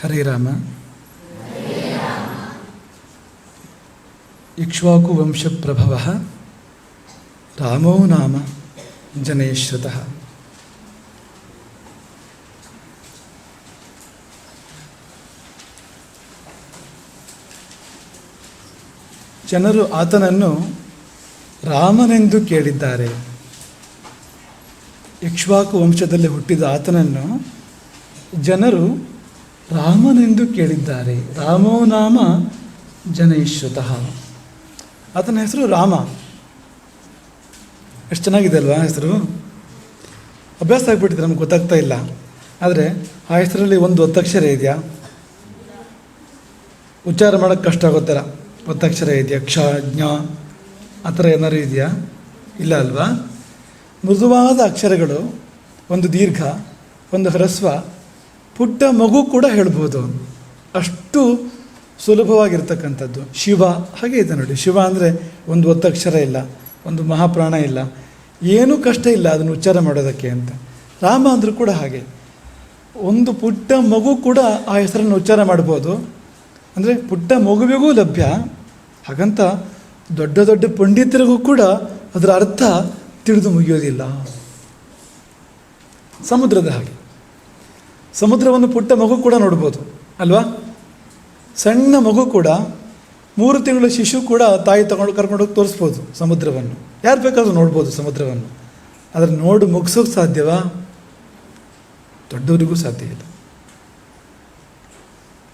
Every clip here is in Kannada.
ಹರೇ ರಾಮ. ಇಕ್ಷ್ವಾಕು ವಂಶಪ್ರಭವಃ ರಾಮೋ ನಾಮ ಜನೈಶ್ರುತಃ. ಜನರು ಆತನನ್ನು ರಾಮನೆಂದು ಕೇಳಿದ್ದಾರೆ. ಇಕ್ಷ್ವಾಕು ವಂಶದಲ್ಲಿ ಹುಟ್ಟಿದ ಆತನನ್ನು ಜನರು ರಾಮನೆಂದು ಕೇಳಿದ್ದಾರೆ. ರಾಮೋ ನಾಮ ಜನೈಶ್ರುತಃ. ಆತನ ಹೆಸರು ರಾಮ. ಎಷ್ಟು ಚೆನ್ನಾಗಿದೆ ಅಲ್ವಾ ಹೆಸರು? ಅಭ್ಯಾಸ ಆಗಿಬಿಟ್ಟಿದೆ, ನಮ್ಗೆ ಗೊತ್ತಾಗ್ತಾ ಇಲ್ಲ. ಆದರೆ ಆ ಹೆಸರಲ್ಲಿ ಒಂದು ಒತ್ತಕ್ಷರ ಇದೆಯಾ? ಉಚ್ಚಾರ ಮಾಡೋಕ್ಕೆ ಕಷ್ಟ ಆಗೋತ್ತರ ಒತ್ತಕ್ಷರ ಇದೆಯಾ? ಕ್ಷ ಜ್ಞ ಆ ಥರ ಏನಾದ್ರು ಇದೆಯಾ? ಇಲ್ಲ ಅಲ್ವಾ? ಮೃದುವಾದ ಅಕ್ಷರಗಳು, ಒಂದು ದೀರ್ಘ, ಒಂದು ಹ್ರಸ್ವ, ಪುಟ್ಟ ಮಗು ಕೂಡ ಹೇಳ್ಬೋದು, ಅಷ್ಟು ಸುಲಭವಾಗಿರ್ತಕ್ಕಂಥದ್ದು. ಶಿವ ಹಾಗೆ ಇದೆ ನೋಡಿ. ಶಿವ ಅಂದರೆ ಒಂದು ಒತ್ತಕ್ಷರ ಇಲ್ಲ, ಒಂದು ಮಹಾಪ್ರಾಣ ಇಲ್ಲ, ಏನೂ ಕಷ್ಟ ಇಲ್ಲ ಅದನ್ನು ಉಚ್ಚಾರ ಮಾಡೋದಕ್ಕೆ ಅಂತ. ರಾಮ ಅಂದರೂ ಕೂಡ ಹಾಗೆ, ಒಂದು ಪುಟ್ಟ ಮಗು ಕೂಡ ಆ ಹೆಸರನ್ನು ಉಚ್ಚಾರ ಮಾಡ್ಬೋದು. ಅಂದರೆ ಪುಟ್ಟ ಮಗುವಿಗೂ ಲಭ್ಯ. ಹಾಗಂತ ದೊಡ್ಡ ದೊಡ್ಡ ಪಂಡಿತರಿಗೂ ಕೂಡ ಅದರ ಅರ್ಥ ತಿಳಿದು ಮುಗಿಯೋದಿಲ್ಲ. ಸಮುದ್ರದ ಹಾಗೆ, ಸಮುದ್ರವನ್ನು ಪುಟ್ಟ ಮಗು ಕೂಡ ನೋಡ್ಬೋದು ಅಲ್ವಾ? ಸಣ್ಣ ಮಗು ಕೂಡ, 3 ತಿಂಗಳ ಶಿಶು ಕೂಡ ತಾಯಿ ಕರ್ಕೊಂಡೋಗಿ ತೋರಿಸ್ಬೋದು ಸಮುದ್ರವನ್ನು. ಯಾರು ಬೇಕಾದರೂ ನೋಡ್ಬೋದು ಸಮುದ್ರವನ್ನು. ಆದರೆ ಮುಗಿಸೋಕೆ ಸಾಧ್ಯವಾ? ದೊಡ್ಡವರಿಗೂ ಸಾಧ್ಯ ಇಲ್ಲ.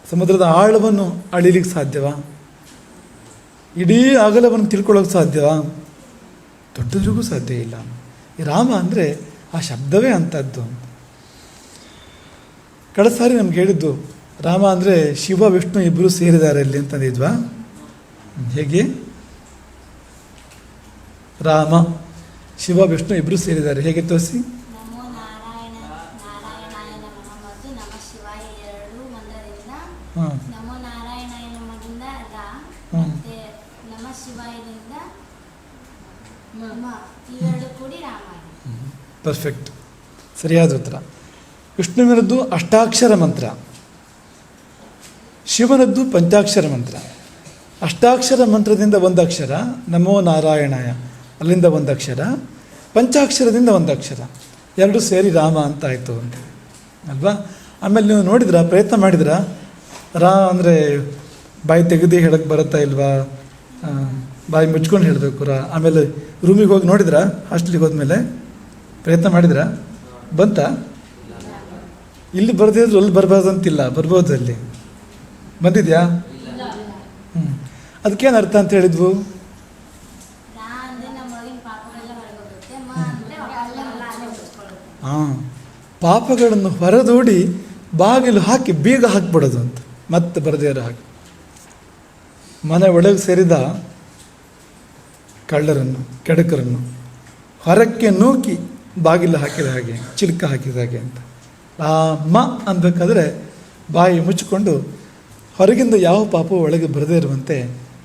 ಸಮುದ್ರದ ಆಳವನ್ನು ಅಳಿಲಿಕ್ಕೆ ಸಾಧ್ಯವಾ? ಇಡೀ ಅಗಲವನ್ನು ತಿಳ್ಕೊಳ್ಳೋಕೆ ಸಾಧ್ಯವಾ? ದೊಡ್ಡವರಿಗೂ ಸಾಧ್ಯ ಇಲ್ಲ. ಈ ರಾಮ ಅಂದರೆ ಆ ಶಬ್ದವೇ ಅಂಥದ್ದು. ಕಳೆದ ಸಾರಿ ನಮ್ಗೆ ಹೇಳಿದ್ದು ರಾಮ ಅಂದರೆ ಶಿವ ವಿಷ್ಣು ಇಬ್ಬರು ಸೇರಿದ್ದಾರೆ ಅಲ್ಲಿ ಅಂತಂದಿದ್ವಾ? ಹೇಗೆ? ರಾಮ ಶಿವ ವಿಷ್ಣು ಇಬ್ಬರು ಸೇರಿದ್ದಾರೆ, ಹೇಗೆ ತೋರಿಸಿ? ಹಾಂ ಪರ್ಫೆಕ್ಟ್, ಸರಿಯಾದ ಉತ್ತರ. ವಿಷ್ಣುವಿನದ್ದು ಅಷ್ಟಾಕ್ಷರ ಮಂತ್ರ, ಶಿವನದ್ದು ಪಂಚಾಕ್ಷರ ಮಂತ್ರ. ಅಷ್ಟಾಕ್ಷರ ಮಂತ್ರದಿಂದ ಒಂದು ಅಕ್ಷರ ನಮೋ ನಾರಾಯಣಾಯ, ಅಲ್ಲಿಂದ ಒಂದು ಅಕ್ಷರ, ಪಂಚಾಕ್ಷರದಿಂದ ಒಂದು ಅಕ್ಷರ, ಎರಡು ಸೇರಿ ರಾಮ ಅಂತ ಆಯಿತು ಅಂತ ಅಲ್ವಾ? ಆಮೇಲೆ ನೀವು ನೋಡಿದ್ರಾ, ಪ್ರಯತ್ನ ಮಾಡಿದ್ರಾ? ರಾ ಅಂದರೆ ಬಾಯಿ ತೆಗೆದೇ ಹೇಳಕ್ಕೆ ಬರುತ್ತಾ ಇಲ್ವಾ? ಬಾಯಿ ಮುಚ್ಕೊಂಡು ಹೇಳಬೇಕು ರಾ. ಆಮೇಲೆ ರೂಮಿಗೆ ಹೋಗಿ ನೋಡಿದ್ರಾ? ಹಾಸ್ಟೆಲಿಗೆ ಹೋದ್ಮೇಲೆ ಪ್ರಯತ್ನ ಮಾಡಿದ್ರಾ? ಬಂತಾ? ಇಲ್ಲಿ ಬರದಿದ್ರು ಅಲ್ಲಿ ಬರಬಾರ್ದು ಅಂತಿಲ್ಲ, ಬರ್ಬೋದು, ಅಲ್ಲಿ ಬಂದಿದ್ಯಾ? ಅದಕ್ಕೇನು ಅರ್ಥ ಅಂತ ಹೇಳಿದ್ವು? ಹಾಂ, ಪಾಪಗಳನ್ನು ಹೊರದೂಡಿ ಬಾಗಿಲು ಹಾಕಿ ಬೀಗ ಹಾಕಿಬಿಡೋದು ಅಂತ, ಮತ್ತೆ ಬರದೇ ಇರೋ ಹಾಗೆ. ಮನೆ ಒಳಗೆ ಸೇರಿದ ಕಳ್ಳರನ್ನು, ಕೆಡಕರನ್ನು ಹೊರಕ್ಕೆ ನೂಕಿ ಬಾಗಿಲು ಹಾಕಿದ ಹಾಗೆ, ಚಿಲ್ಕ ಹಾಕಿದ ಹಾಗೆ ಅಂತ. ರಾಮ ಅನ್ಬೇಕಾದ್ರೆ ಬಾಯಿ ಮುಚ್ಚಿಕೊಂಡು ಹೊರಗಿಂದ ಯಾವ ಪಾಪವು ಒಳಗೆ ಬರದೇ ಇರುವಂತೆ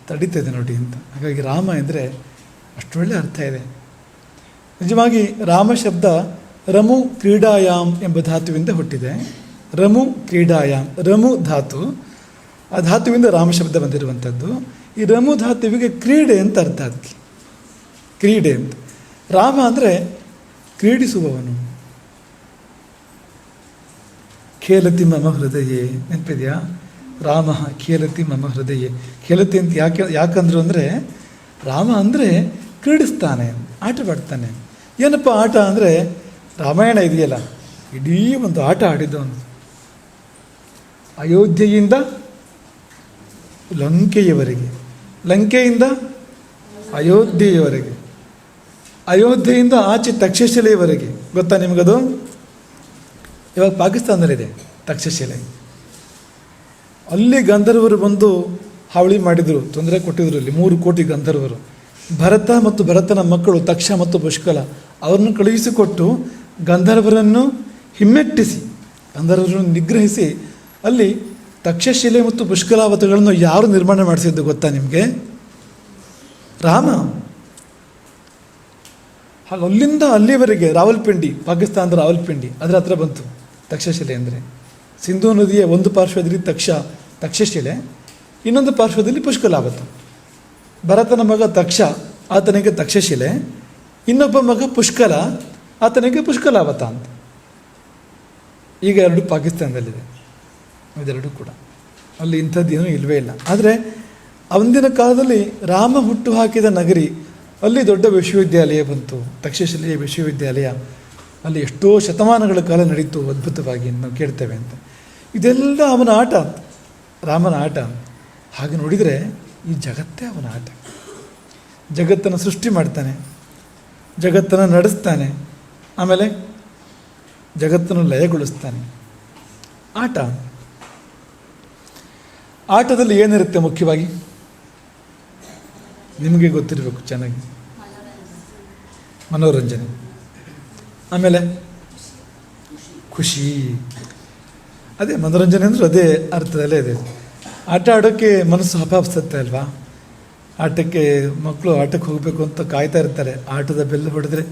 ತಡೀತದೆ ನೋಡಿ ಅಂತ. ಹಾಗಾಗಿ ರಾಮ ಎಂದರೆ ಅಷ್ಟೊಳ್ಳೆ ಅರ್ಥ ಇದೆ. ನಿಜವಾಗಿ ರಾಮ ಶಬ್ದ ರಮು ಕ್ರೀಡಾಯಾಮ್ ಎಂಬ ಧಾತುವಿಂದ ಹುಟ್ಟಿದೆ. ರಮು ಕ್ರೀಡಾಯಾಮ್, ರಮು ಧಾತು, ಆ ಧಾತುವಿಂದ ರಾಮ ಶಬ್ದ ಬಂದಿರುವಂಥದ್ದು. ಈ ರಮು ಧಾತುವಿಗೆ ಕ್ರೀಡೆ ಅಂತ ಅರ್ಥ, ಅದಕ್ಕೆ ಕ್ರೀಡೆ ಅಂತ. ರಾಮ ಅಂದರೆ ಕ್ರೀಡಿಸುವವನು. ಖೇಲತಿ ಮಮ ಹೃದಯೇ, ನೆನಪಿದೆಯಾ? ರಾಮ ಖೇಲತಿ ಮಮ ಹೃದಯೇ. ಖೇಲತಿ ಅಂತ ಯಾಕಂದ್ರು ಅಂದರೆ ರಾಮ ಅಂದರೆ ಕ್ರೀಡಿಸ್ತಾನೆ, ಆಟವಾಡ್ತಾನೆ. ಏನಪ್ಪ ಆಟ ಅಂದರೆ, ರಾಮಾಯಣ ಇದೆಯಲ್ಲ, ಇಡೀ ಒಂದು ಆಟ ಆಡಿದ್ದವನು. ಅಯೋಧ್ಯೆಯಿಂದ ಲಂಕೆಯವರೆಗೆ, ಲಂಕೆಯಿಂದ ಅಯೋಧ್ಯೆಯವರೆಗೆ, ಅಯೋಧ್ಯೆಯಿಂದ ಆಚೆ ತಕ್ಷಶಿಲೆಯವರೆಗೆ. ಗೊತ್ತಾ ನಿಮಗದು? ಇವಾಗ ಪಾಕಿಸ್ತಾನದಲ್ಲಿದೆ ತಕ್ಷಶಿಲೆ. ಅಲ್ಲಿ ಗಂಧರ್ವರು ಬಂದು ಹಾವಳಿ ಮಾಡಿದರು, ತೊಂದರೆ ಕೊಟ್ಟಿದ್ರು. ಅಲ್ಲಿ 3 ಕೋಟಿ ಗಂಧರ್ವರು. ಭರತ ಮತ್ತು ಭರತನ ಮಕ್ಕಳು ತಕ್ಷ ಮತ್ತು ಪುಷ್ಕಲ ಅವರನ್ನು ಕಳುಹಿಸಿಕೊಟ್ಟು ಗಂಧರ್ವರನ್ನು ಹಿಮ್ಮೆಟ್ಟಿಸಿ, ಗಂಧರ್ವರನ್ನು ನಿಗ್ರಹಿಸಿ ಅಲ್ಲಿ ತಕ್ಷಶಿಲೆ ಮತ್ತು ಪುಷ್ಕಲಾವತಗಳನ್ನು ಯಾರು ನಿರ್ಮಾಣ ಮಾಡಿಸಿದ್ದು ಗೊತ್ತಾ ನಿಮಗೆ? ರಾಮ. ಹಾಗೆ ಅಲ್ಲಿಂದ ಅಲ್ಲಿವರೆಗೆ ರಾವಲ್ಪಿಂಡಿ, ಪಾಕಿಸ್ತಾನದ ರಾವಲ್ಪಿಂಡಿ ಅದರ ಹತ್ರ ಬಂತು ತಕ್ಷಶಿಲೆ ಅಂದರೆ. ಸಿಂಧೂ ನದಿಯ ಒಂದು ಪಾರ್ಶ್ವದಲ್ಲಿ ತಕ್ಷಶಿಲೆ, ಇನ್ನೊಂದು ಪಾರ್ಶ್ವದಲ್ಲಿ ಪುಷ್ಕಲಾವತ. ಭರತನ ಮಗ ತಕ್ಷ, ಆತನಿಗೆ ತಕ್ಷಶಿಲೆ. ಇನ್ನೊಬ್ಬ ಮಗ ಪುಷ್ಕಲ, ಆತನಿಗೆ ಪುಷ್ಕಲಾವತ ಅಂತ. ಈಗ 2 ಪಾಕಿಸ್ತಾನದಲ್ಲಿದೆ, ಇದೆರಡೂ ಕೂಡ. ಅಲ್ಲಿ ಇಂಥದ್ದೇನೂ ಇಲ್ಲವೇ ಇಲ್ಲ. ಆದರೆ ಅಂದಿನ ಕಾಲದಲ್ಲಿ ರಾಮ ಹುಟ್ಟು ಹಾಕಿದ ನಗರಿ, ಅಲ್ಲಿ ದೊಡ್ಡ ವಿಶ್ವವಿದ್ಯಾಲಯ ಬಂತು, ತಕ್ಷಶಿಲೆಯ ವಿಶ್ವವಿದ್ಯಾಲಯ. ಅಲ್ಲಿ ಎಷ್ಟೋ ಶತಮಾನಗಳ ಕಾಲ ನಡೀತು ಅದ್ಭುತವಾಗಿ, ನಾವು ಕೇಳ್ತೇವೆ ಅಂತ. ಇದೆಲ್ಲ ಅವನ ಆಟ, ರಾಮನ ಆಟ. ಹಾಗೆ ನೋಡಿದರೆ ಈ ಜಗತ್ತೇ ಅವನ ಆಟ. ಜಗತ್ತನ್ನು ಸೃಷ್ಟಿ ಮಾಡ್ತಾನೆ, ಜಗತ್ತನ್ನು ನಡೆಸ್ತಾನೆ, ಆಮೇಲೆ ಜಗತ್ತನ್ನು ಲಯಗೊಳಿಸ್ತಾನೆ. ಆಟ. ಆಟದಲ್ಲಿ ಏನಿರುತ್ತೆ ಮುಖ್ಯವಾಗಿ? ನಿಮಗೆ ಗೊತ್ತಿರಬೇಕು ಚೆನ್ನಾಗಿ. ಮನೋರಂಜನೆ, ಆಮೇಲೆ ಖುಷಿ. ಅದೇ ಮನೋರಂಜನೆ ಅಂದರೂ ಅದೇ ಅರ್ಥದಲ್ಲೇ ಇದೆ. ಆಟ ಆಡೋಕ್ಕೆ ಮನಸ್ಸು ಹಪಾಪಿಸುತ್ತೆ ಅಲ್ವಾ? ಆಟಕ್ಕೆ ಮಕ್ಕಳು ಆಟಕ್ಕೆ ಹೋಗಬೇಕು ಅಂತ ಕಾಯ್ತಾ ಇರ್ತಾರೆ. ಆಟದ ಬೆಲ್ಲ ಹೊಡೆದ್ರೆ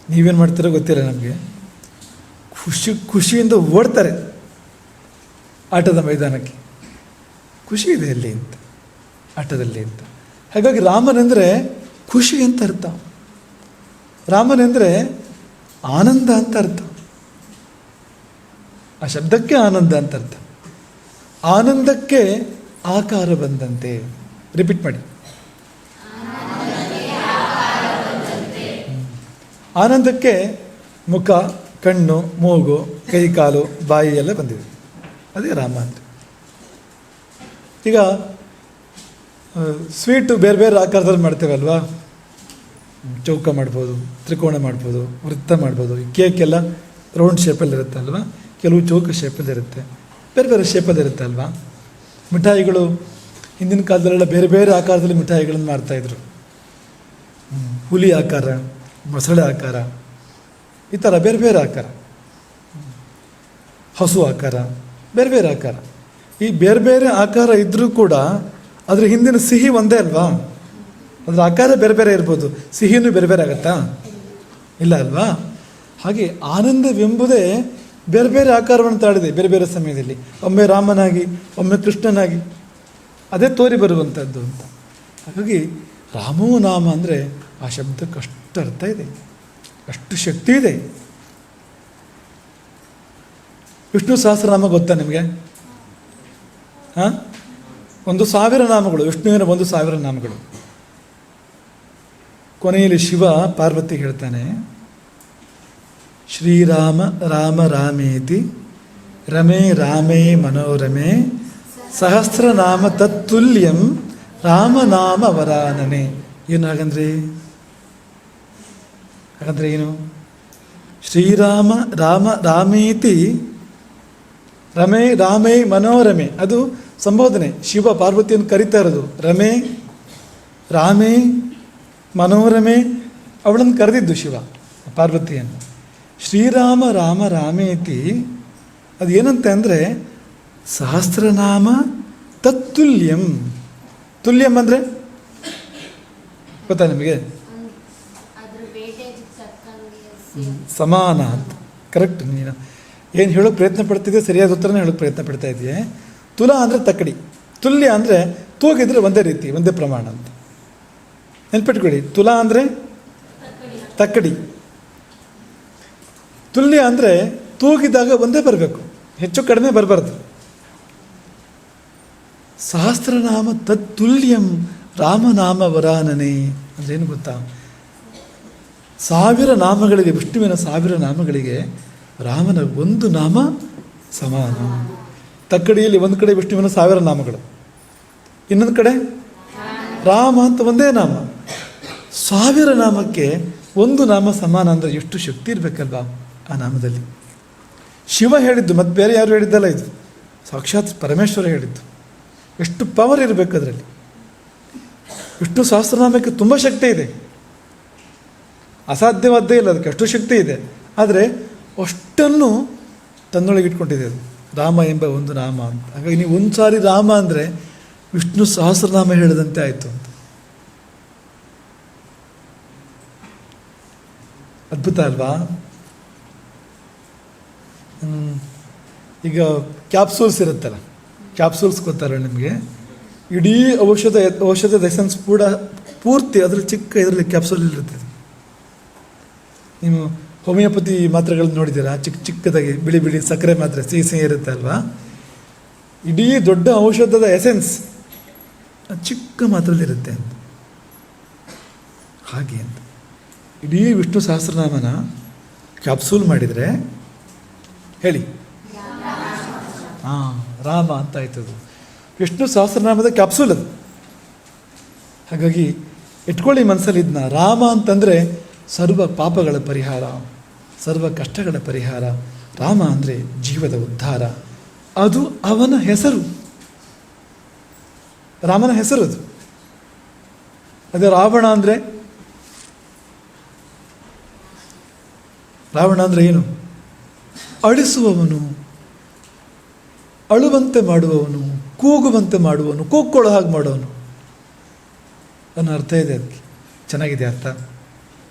ನೀವೇನು ಮಾಡ್ತೀರೋ ಗೊತ್ತಿಲ್ಲ ನಮಗೆ. ಖುಷಿಯಿಂದ ಓಡ್ತಾರೆ ಆಟದ ಮೈದಾನಕ್ಕೆ. ಖುಷಿ ಇದೆ ಅಲ್ಲಿ ಅಂತ, ಆಟದಲ್ಲಿ ಅಂತ. ಹಾಗಾಗಿ ರಾಮನೆಂದರೆ ಖುಷಿ ಅಂತ ಅರ್ಥ. ರಾಮನೆಂದರೆ ಆನಂದ ಅಂತ ಅರ್ಥ. ಆ ಶಬ್ದಕ್ಕೆ ಆನಂದ ಅಂತ ಅರ್ಥ. ಆನಂದಕ್ಕೆ ಆಕಾರ ಬಂದಂತೆ. ರಿಪೀಟ್ ಮಾಡಿ. ಆನಂದಕ್ಕೆ ಮುಖ, ಕಣ್ಣು, ಮೂಗು, ಕೈ, ಕಾಲು, ಬಾಯಿ ಎಲ್ಲ ಬಂದಿದೆ. ಅದೇ ರಾಮ ಅಂತ. ಈಗ ಸ್ವೀಟು ಬೇರೆ ಬೇರೆ ಆಕಾರದಲ್ಲಿ ಮಾಡ್ತೇವಲ್ವಾ. ಚೌಕ ಮಾಡ್ಬೋದು, ತ್ರಿಕೋಣ ಮಾಡ್ಬೋದು, ವೃತ್ತ ಮಾಡ್ಬೋದು. ಈ ಕೇಕ್ ಎಲ್ಲ ರೌಂಡ್ ಶೇಪಲ್ಲಿ ಇರುತ್ತೆ ಅಲ್ವಾ, ಕೆಲವು ಚೌಕ ಶೇಪಲ್ಲಿ ಇರುತ್ತೆ, ಬೇರೆ ಬೇರೆ ಶೇಪಲ್ಲಿ ಇರುತ್ತೆ ಅಲ್ವಾ. ಮಿಠಾಯಿಗಳು ಹಿಂದಿನ ಕಾಲದಲ್ಲೆಲ್ಲ ಬೇರೆ ಬೇರೆ ಆಕಾರದಲ್ಲಿ ಮಿಠಾಯಿಗಳನ್ನು ಮಾಡ್ತಾಯಿದ್ರು. ಹುಲಿ ಆಕಾರ, ಮೊಸಳೆ ಆಕಾರ, ಈ ಥರ ಬೇರೆ ಬೇರೆ ಆಕಾರ, ಹಸು ಆಕಾರ, ಬೇರೆ ಬೇರೆ ಆಕಾರ. ಈ ಬೇರೆ ಬೇರೆ ಆಕಾರ ಇದ್ದರೂ ಕೂಡ ಅದ್ರ ಹಿಂದಿನ ಸಿಹಿ ಒಂದೇ ಅಲ್ವಾ. ಅದರ ಆಕಾರ ಬೇರೆ ಬೇರೆ ಇರ್ಬೋದು, ಸಿಹಿನೂ ಬೇರೆ ಬೇರೆ ಆಗತ್ತಾ? ಇಲ್ಲ ಅಲ್ವಾ. ಹಾಗೆ ಆನಂದವೆಂಬುದೇ ಬೇರೆ ಬೇರೆ ಆಕಾರವನ್ನು ತಾಳಿದೆ ಬೇರೆ ಬೇರೆ ಸಮಯದಲ್ಲಿ. ಒಮ್ಮೆ ರಾಮನಾಗಿ, ಒಮ್ಮೆ ಕೃಷ್ಣನಾಗಿ, ಅದೇ ತೋರಿ ಬರುವಂಥದ್ದು ಅಂತ. ಹಾಗಾಗಿ ರಾಮೋ ನಾಮ ಅಂದರೆ ಆ ಶಬ್ದಕ್ಕೆ ಅಷ್ಟು ಅರ್ಥ ಇದೆ, ಅಷ್ಟು ಶಕ್ತಿ ಇದೆ. ವಿಷ್ಣು ಸಹಸ್ರನಾಮ ಗೊತ್ತಾ ನಿಮಗೆ? ಹಾಂ, 1,000 ನಾಮಗಳು, ವಿಷ್ಣುವಿನ 1,000 ನಾಮಗಳು. ಕೊನೆಯಲ್ಲಿ ಶಿವ ಪಾರ್ವತಿ ಹೇಳ್ತಾನೆ, ಶ್ರೀರಾಮ ರಾಮ ರಾಮೇತಿ ರಮೇ ರಾಮೇ ಮನೋರಮೆ ಸಹಸ್ರನಾಮ ತತ್ತುಲ್ಯಂ ರಾಮನಾಮ ವರಾನನೆ. ಏನು ಹಾಗಂದ್ರೆ? ಹಾಗಂದ್ರೆ ಏನು? ಶ್ರೀರಾಮ ರಾಮ ರಾಮೇತಿ ರಮೇ ರಾಮೇ ಮನೋರಮೆ, ಅದು ಸಂಬೋಧನೆ. ಶಿವ ಪಾರ್ವತಿಯನ್ನು ಕರಿತಾ ಇರೋದು ರಮೇ ರಾಮೇ ಮನೋರಮೆ, ಅವಳನ್ನು ಕರೆದಿದ್ದು ಶಿವ ಪಾರ್ವತಿಯನ್ನು. ಶ್ರೀರಾಮ ರಾಮ ರಾಮೇತಿ ಅದು ಏನಂತೆ ಅಂದರೆ ಸಹಸ್ರನಾಮ ತತ್ತುಲ್ಯಂ. ತುಲ್ಯಂ ಅಂದರೆ ಗೊತ್ತಾ ನಿಮಗೆ? ಸಮಾನ ಅಂತ. ಕರೆಕ್ಟ್. ನೀನು ಏನು ಹೇಳೋಕ್ಕೆ ಪ್ರಯತ್ನ ಪಡ್ತಿದ್ದೆ ಸರಿಯಾದ ಉತ್ತರನೇ ಹೇಳೋಕ್ಕೆ ಪ್ರಯತ್ನ ಪಡ್ತಾ ಇದೆಯೇ. ತುಲ ಅಂದರೆ ತಕ್ಕಡಿ, ತುಲ್ಯ ಅಂದರೆ ತೂಗಿದ್ರೆ ಒಂದೇ ರೀತಿ, ಒಂದೇ ಪ್ರಮಾಣ ಅಂತ ನೆನ್ಪಿಟ್ಕೊಳ್ಳಿ. ತುಲಾ ಅಂದರೆ ತಕ್ಕಡಿ, ತುಲ್ಯ ಅಂದರೆ ತೂಗಿದಾಗ ಒಂದೇ ಬರಬೇಕು, ಹೆಚ್ಚು ಕಡಿಮೆ ಬರಬಾರ್ದು. ಸಹಸ್ರನಾಮ ತತ್ತುಲ್ಯಂ ರಾಮನಾಮ ವರಾನನೆ ಅಂದ್ರೇನು ಗೊತ್ತಾ? 1000 ನಾಮಗಳಿಗೆ, ವಿಷ್ಣುವಿನ 1000 ನಾಮಗಳಿಗೆ ರಾಮನ ಒಂದು ನಾಮ ಸಮಾನ. ತಕ್ಕಡಿಯಲ್ಲಿ ಒಂದು ಕಡೆ ವಿಷ್ಣುವಿನ 1000 ನಾಮಗಳು, ಇನ್ನೊಂದು ಕಡೆ ರಾಮ ಅಂತ ಒಂದೇ ನಾಮ. 1000 ನಾಮಕ್ಕೆ ಒಂದು ನಾಮ ಸಮಾನ ಅಂದರೆ ಎಷ್ಟು ಶಕ್ತಿ ಇರಬೇಕಲ್ವಾ ಆ ನಾಮದಲ್ಲಿ. ಶಿವ ಹೇಳಿದ್ದು, ಮತ್ತು ಬೇರೆ ಯಾರು ಹೇಳಿದ್ದಲ್ಲ, ಇದು ಸಾಕ್ಷಾತ್ ಪರಮೇಶ್ವರ ಹೇಳಿದ್ದು. ಎಷ್ಟು ಪವರ್ ಇರಬೇಕು ಅದರಲ್ಲಿ. ವಿಷ್ಣು ಸಹಸ್ರನಾಮಕ್ಕೆ ತುಂಬ ಶಕ್ತಿ ಇದೆ, ಅಸಾಧ್ಯವಾದ್ದೇ ಇಲ್ಲ, ಅದಕ್ಕೆ ಅಷ್ಟು ಶಕ್ತಿ ಇದೆ. ಆದರೆ ಅಷ್ಟನ್ನು ತನ್ನೊಳಗೆ ಇಟ್ಕೊಂಡಿದೆ ಅದು ರಾಮ ಎಂಬ ಒಂದು ನಾಮ ಅಂತ. ಹಾಗಾಗಿ ನೀವು ಒಂದು ಸಾರಿ ರಾಮ ಅಂದರೆ ವಿಷ್ಣು ಸಹಸ್ರನಾಮ ಹೇಳಿದಂತೆ ಆಯಿತು ಅಂತ. ಅದ್ಭುತ ಅಲ್ವಾ? ಈಗ ಕ್ಯಾಪ್ಸೂಲ್ಸ್ ಇರುತ್ತಲ್ಲ, ಕ್ಯಾಪ್ಸೂಲ್ಸ್ ಗೊತ್ತಲ್ಲ ನಿಮಗೆ? ಇಡೀ ಔಷಧದ ಎಸೆನ್ಸ್ ಕೂಡ ಪೂರ್ತಿ ಅದರಲ್ಲಿ ಚಿಕ್ಕ ಇದರಲ್ಲಿ ಕ್ಯಾಪ್ಸೂಲ್ ಇರುತ್ತೆ. ನೀವು ಹೋಮಿಯೋಪತಿ ಮಾತ್ರೆಗಳನ್ನ ನೋಡಿದ್ದೀರಾ? ಚಿಕ್ಕ ಚಿಕ್ಕದಾಗಿ ಬಿಳಿ ಬಿಳಿ ಸಕ್ಕರೆ ಮಾತ್ರೆ, ಸಿಹಿ ಸಿಹಿ ಇರುತ್ತೆ ಅಲ್ವಾ? ಇಡೀ ದೊಡ್ಡ ಔಷಧದ ಎಸೆನ್ಸ್ ಚಿಕ್ಕ ಮಾತ್ರದಲ್ಲಿರುತ್ತೆ ಅಂತ. ಹಾಗೆ ಅಂತ ಇಡೀ ವಿಷ್ಣು ಸಹಸ್ರನಾಮನ ಕ್ಯಾಪ್ಸೂಲ್ ಮಾಡಿದರೆ ಹೇಳಿ, ಹಾಂ, ರಾಮ ಅಂತ ಆಯ್ತದು. ವಿಷ್ಣು ಸಹಸ್ರನಾಮದ ಕ್ಯಾಪ್ಸೂಲ್ ಅದು. ಹಾಗಾಗಿ ಇಟ್ಕೊಳ್ಳಿ ಮನಸ್ಸಲ್ಲಿ ಇದನ್ನ. ರಾಮ ಅಂತಂದರೆ ಸರ್ವ ಪಾಪಗಳ ಪರಿಹಾರ, ಸರ್ವ ಕಷ್ಟಗಳ ಪರಿಹಾರ. ರಾಮ ಅಂದರೆ ಜೀವದ ಉದ್ಧಾರ. ಅದು ಅವನ ಹೆಸರು, ರಾಮನ ಹೆಸರು ಅದು. ಅದೇ ರಾವಣ ಅಂದರೆ, ರಾವಣ ಅಂದರೆ ಏನು? ಅಳಿಸುವವನು, ಅಳುವಂತೆ ಮಾಡುವವನು, ಕೂಗುವಂತೆ ಮಾಡುವವನು, ಕೂಗ್ಕೊಳ್ಳೋ ಹಾಗೆ ಮಾಡೋವನು ಅನ್ನೋ ಅರ್ಥ ಇದೆ ಅದಕ್ಕೆ. ಚೆನ್ನಾಗಿದೆ ಅರ್ಥ.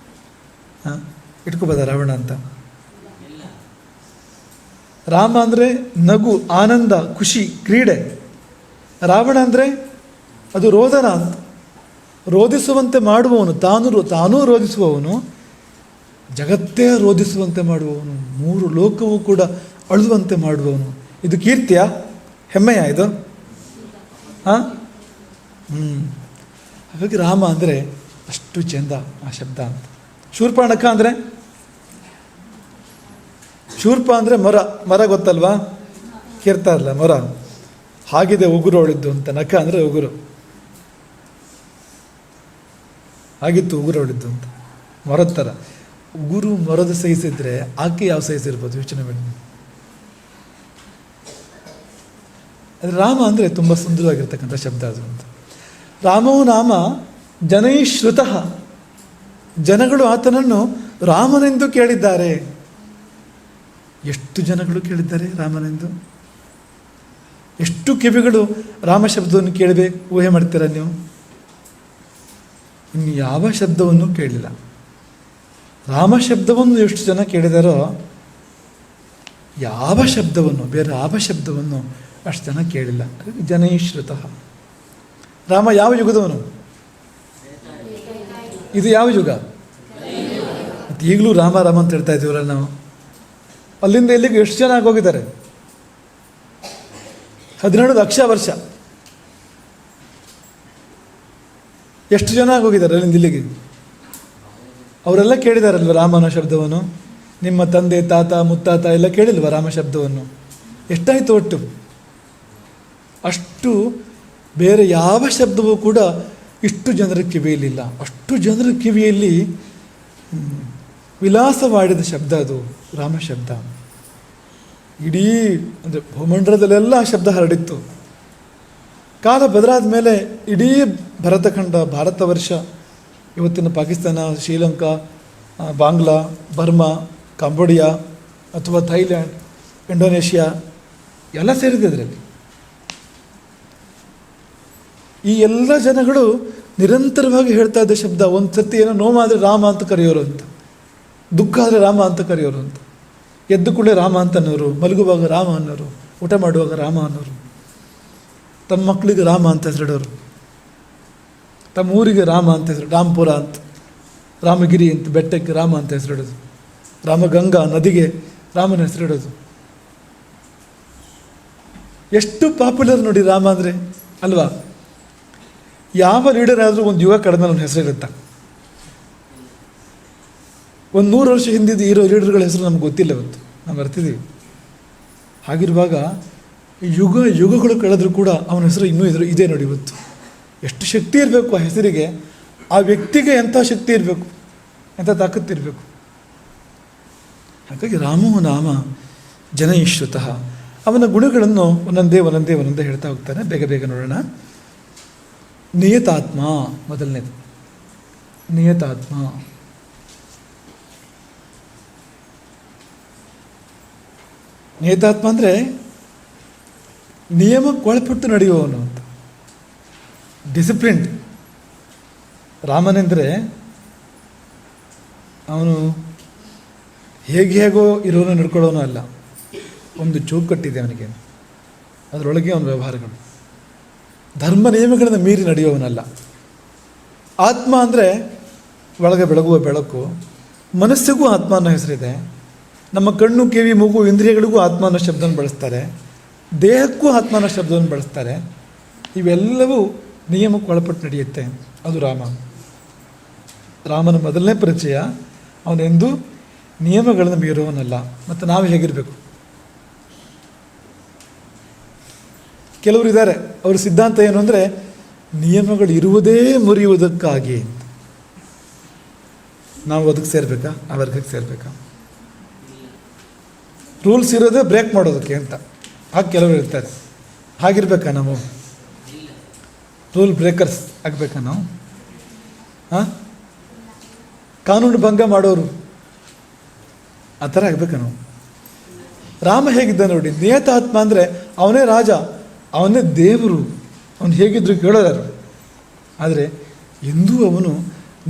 ಹಾಂ, ಇಟ್ಕೋಬೋದ ರಾವಣ ಅಂತ? ರಾಮ ಅಂದರೆ ನಗು, ಆನಂದ, ಖುಷಿ, ಕ್ರೀಡೆ. ರಾವಣ ಅಂದರೆ ಅದು ರೋದನ ಅಂತ, ರೋಧಿಸುವಂತೆ ಮಾಡುವವನು. ತಾನೂ ರೋಧಿಸುವವನು, ಜಗತ್ತೇ ರೋಧಿಸುವಂತೆ ಮಾಡುವವನು, 3 ಲೋಕವೂ ಕೂಡ ಅಳುವಂತೆ ಮಾಡುವವನು. ಇದು ಕೀರ್ತಿಯ, ಹೆಮ್ಮೆಯ ಇದು? ಹಾಂ, ಹಾಗಾಗಿ ರಾಮ ಅಂದರೆ ಅಷ್ಟು ಚೆಂದ ಆ ಶಬ್ದ ಅಂತ. ಶೂರ್ಪಣಖ ಅಂದರೆ ಶೂರ್ಪ ಅಂದರೆ ಮರ, ಮರ ಗೊತ್ತಲ್ವಾ, ಕೇರ್ತಾರಲ್ಲ ಮರ, ಹಾಗಿದೆ ಉಗುರು ಅವಳಿದ್ದು ಅಂತ. ನಖ ಅಂದರೆ ಉಗುರು, ಹಾಗಿತ್ತು ಉಗುರು ಅವಳಿದ್ದು ಅಂತ. ಮರದ ಥರ ಉಗುರು ಮರದ ಸೈಜ್ ಇದ್ದರೆ ಆಕೆ ಯಾವ ಸೈಜ್ ಇರ್ಬೋದು ಯೋಚನೆ ಮಾಡಿ. ಅದು ರಾಮ ಅಂದರೆ ತುಂಬ ಸುಂದರವಾಗಿರ್ತಕ್ಕಂಥ ಶಬ್ದ ಅದು ಅಂತ. ರಾಮೋ ನಾಮ ಜನೈಶ್ರುತಃ, ಜನಗಳು ಆತನನ್ನು ರಾಮನೆಂದು ಕೇಳಿದ್ದಾರೆ. ಎಷ್ಟು ಜನಗಳು ಕೇಳಿದ್ದಾರೆ ರಾಮನೆಂದು? ಎಷ್ಟು ಕಿವಿಗಳು ರಾಮ ಶಬ್ದವನ್ನು ಕೇಳಬೇಕು ಊಹೆ ಮಾಡ್ತೀರ ನೀವು? ಇನ್ನು ಯಾವ ಶಬ್ದವನ್ನು ಕೇಳಿಲ್ಲ. ರಾಮ ಶಬ್ದವನ್ನು ಎಷ್ಟು ಜನ ಕೇಳಿದಾರೋ ಯಾವ ಶಬ್ದವನ್ನು, ಬೇರೆ ಯಾವ ಶಬ್ದವನ್ನು ಅಷ್ಟು ಜನ ಕೇಳಿಲ್ಲ. ಜನೈಶ್ರುತಃ. ರಾಮ ಯಾವ ಯುಗದವನು? ಇದು ಯಾವ ಯುಗ? ಮತ್ತು ಈಗಲೂ ರಾಮ ರಾಮ ಅಂತ ಹೇಳ್ತಾ ಇದ್ದೀವಲ್ಲ ನಾವು. ಅಲ್ಲಿಂದ ಇಲ್ಲಿಗೆ ಎಷ್ಟು ಜನ ಆಗೋಗಿದ್ದಾರೆ? 12 ಲಕ್ಷ ವರ್ಷ. ಎಷ್ಟು ಜನ ಆಗೋಗಿದ್ದಾರೆ ಅಲ್ಲಿಂದ ಇಲ್ಲಿಗೆ? ಅವರೆಲ್ಲ ಕೇಳಿದಾರಲ್ವ ರಾಮನ ಶಬ್ದವನ್ನು? ನಿಮ್ಮ ತಂದೆ ತಾತ ಮುತ್ತಾತ ಎಲ್ಲ ಕೇಳಿಲ್ವ ರಾಮ ಶಬ್ದವನ್ನು? ಎಷ್ಟಾಯಿತು ಒಟ್ಟು? ಅಷ್ಟು ಬೇರೆ ಯಾವ ಶಬ್ದವೂ ಕೂಡ ಇಷ್ಟು ಜನರ ಕಿವಿಯಲ್ಲಿಲ್ಲ. ಅಷ್ಟು ಜನರ ಕಿವಿಯಲ್ಲಿ ವಿಲಾಸವಾಡಿದ ಶಬ್ದ ಅದು ರಾಮ ಶಬ್ದ. ಇಡೀ ಅಂದರೆ ಭೂಮಂಡಲದಲ್ಲೆಲ್ಲ ಆ ಶಬ್ದ ಹರಡಿತ್ತು. ಕಾಲ ಬದಲಾದ ಮೇಲೆ ಇಡೀ ಭರತಖಂಡ, ಭಾರತ ವರ್ಷ, ಇವತ್ತಿನ ಪಾಕಿಸ್ತಾನ, ಶ್ರೀಲಂಕಾ, ಬಾಂಗ್ಲಾ, ಬರ್ಮಾ, ಕಾಂಬೋಡಿಯಾ ಅಥವಾ ಥೈಲ್ಯಾಂಡ್, ಇಂಡೋನೇಷ್ಯಾ ಎಲ್ಲ ಸೇರಿದೆ ಅದರಲ್ಲಿ. ಈ ಎಲ್ಲ ಜನಗಳು ನಿರಂತರವಾಗಿ ಹೇಳ್ತಾ ಇದ್ದ ಶಬ್ದ. ಒಂದು ಸರ್ತಿ ಏನೋ ನೋವಾದರೆ ರಾಮ ಅಂತ ಕರೆಯೋರು ಅಂತ, ದುಃಖ ಆದರೆ ರಾಮ ಅಂತ ಕರೆಯೋರು ಅಂತ, ಎದ್ದು ಕೂಡಲೇ ರಾಮ ಅಂತ ಅನ್ನೋರು, ಮಲಗುವಾಗ ರಾಮ ಅನ್ನೋರು, ಊಟ ಮಾಡುವಾಗ ರಾಮ ಅನ್ನೋರು, ತಮ್ಮ ಮಕ್ಕಳಿಗೆ ರಾಮ ಅಂತ ಹೆಸರಿಡೋರು, ತಮ್ಮ ಊರಿಗೆ ರಾಮ ಅಂತ ಹೆಸರು, ರಾಮಪುರ ಅಂತ, ರಾಮಗಿರಿ ಅಂತ ಬೆಟ್ಟಕ್ಕೆ ರಾಮ ಅಂತ ಹೆಸರಿಡೋದು, ರಾಮಗಂಗಾ ನದಿಗೆ ರಾಮನ ಹೆಸರಿಡೋದು. ಎಷ್ಟು ಪಾಪ್ಯುಲರ್ ನೋಡಿ ರಾಮ ಅಂದರೆ ಅಲ್ವಾ? ಯಾವ ಲೀಡರ್ ಆದರೂ ಒಂದು ಯುಗ ಕಳೆದ ನನ್ನ ಹೆಸರಿರುತ್ತೆ. ಒಂದು 100 ವರ್ಷ ಹಿಂದಿದ್ದು ಇರೋ ಲೀಡರ್ಗಳ ಹೆಸರು ನಮ್ಗೆ ಗೊತ್ತಿಲ್ಲ, ಇವತ್ತು ನಾವು ಬರ್ತಿದ್ದೀವಿ. ಹಾಗಿರುವಾಗ ಯುಗಗಳು ಕಳೆದರೂ ಕೂಡ ಅವನ ಹೆಸರು ಇನ್ನೂ ಇದೆ ನೋಡಿ ಇವತ್ತು. ಎಷ್ಟು ಶಕ್ತಿ ಇರಬೇಕು ಆ ಹೆಸರಿಗೆ, ಆ ವ್ಯಕ್ತಿಗೆ ಎಂಥ ಶಕ್ತಿ ಇರಬೇಕು, ಎಂಥ ತಾಕತ್ತಿರಬೇಕು. ಹಾಗಾಗಿ ರಾಮೋ ನಾಮ ಜನೈಶ್ರುತಃ. ಅವನ ಗುಣಗಳನ್ನು ಒಂದೊಂದೇ ಹೇಳ್ತಾ ಹೋಗ್ತಾನೆ. ಬೇಗ ಬೇಗ ನೋಡೋಣ. ನಿಯತಾತ್ಮ ಮೊದಲನೇದು. ನಿಯತಾತ್ಮ. ನಿಯತಾತ್ಮ ಅಂದರೆ ನಿಯಮಕ್ಕೆ ಒಳಪಟ್ಟು ನಡೆಯುವವನು ಅಂತ. ಡಿಸಿಪ್ಲಿನ್ಡ್. ರಾಮನೆಂದರೆ ಅವನು ಹೇಗೋ ಇರೋನು ನಡ್ಕೊಳ್ಳೋನು ಅಲ್ಲ. ಒಂದು ಚೌಕಟ್ಟಿದೆ ಅವನಿಗೆ, ಅದರೊಳಗೆ ಅವನ ವ್ಯವಹಾರಗಳು. ಧರ್ಮ ನಿಯಮಗಳನ್ನು ಮೀರಿ ನಡೆಯುವವನಲ್ಲ. ಆತ್ಮ ಅಂದರೆ ಒಳಗೆ ಬೆಳಗುವ ಬೆಳಕು. ಮನಸ್ಸಿಗೂ ಆತ್ಮ ಅನ್ನೋ ಹೆಸರಿದೆ. ನಮ್ಮ ಕಣ್ಣು, ಕಿವಿ, ಮೂಗು, ಇಂದ್ರಿಯಗಳಿಗೂ ಆತ್ಮ ಅನ್ನೋ ಶಬ್ದವನ್ನು ಬಳಸ್ತಾರೆ. ದೇಹಕ್ಕೂ ಆತ್ಮ ಅನ್ನೋ ಶಬ್ದವನ್ನು ಬಳಸ್ತಾರೆ. ಇವೆಲ್ಲವೂ ನಿಯಮಕ್ಕೆ ಒಳಪಟ್ಟು ನಡೆಯುತ್ತೆ. ಅದು ರಾಮ. ರಾಮನ ಮೊದಲನೇ ಪರಿಚಯ, ಅವನೆಂದೂ ನಿಯಮಗಳನ್ನು ಮೀರುವವನಲ್ಲ. ಮತ್ತು ನಾವು ಹೇಗಿರಬೇಕು? ಕೆಲವರು ಇದ್ದಾರೆ, ಅವ್ರ ಸಿದ್ಧಾಂತ ಏನು ಅಂದರೆ ನಿಯಮಗಳು ಇರುವುದೇ ಮುರಿಯುವುದಕ್ಕಾಗಿ. ನಾವು ಅದಕ್ಕೆ ಸೇರಬೇಕಾ? ಆ ವರ್ಗಕ್ಕೆ ಸೇರಬೇಕಾ? ರೂಲ್ಸ್ ಇರೋದೇ ಬ್ರೇಕ್ ಮಾಡೋದಕ್ಕೆ ಅಂತ. ಹಾಗೆ ಕೆಲವರು ಇರ್ತಾರೆ. ಹಾಗಿರ್ಬೇಕಾ ನಾವು? ರೂಲ್ ಬ್ರೇಕರ್ಸ್ ಆಗಬೇಕಾ ನಾವು? ಕಾನೂನು ಭಂಗ ಮಾಡೋರು ಆ ಥರ ಆಗಬೇಕಾ ನಾವು? ರಾಮ ಹೇಗಿದ್ದ ನೋಡಿ. ನಿಯತಾತ್ಮ ಅಂದರೆ ಅವನೇ ರಾಜ, ಅವನೇ ದೇವರು. ಅವನು ಹೇಗಿದ್ರು ಕೇಳೋರು. ಆದರೆ ಎಂದೂ ಅವನು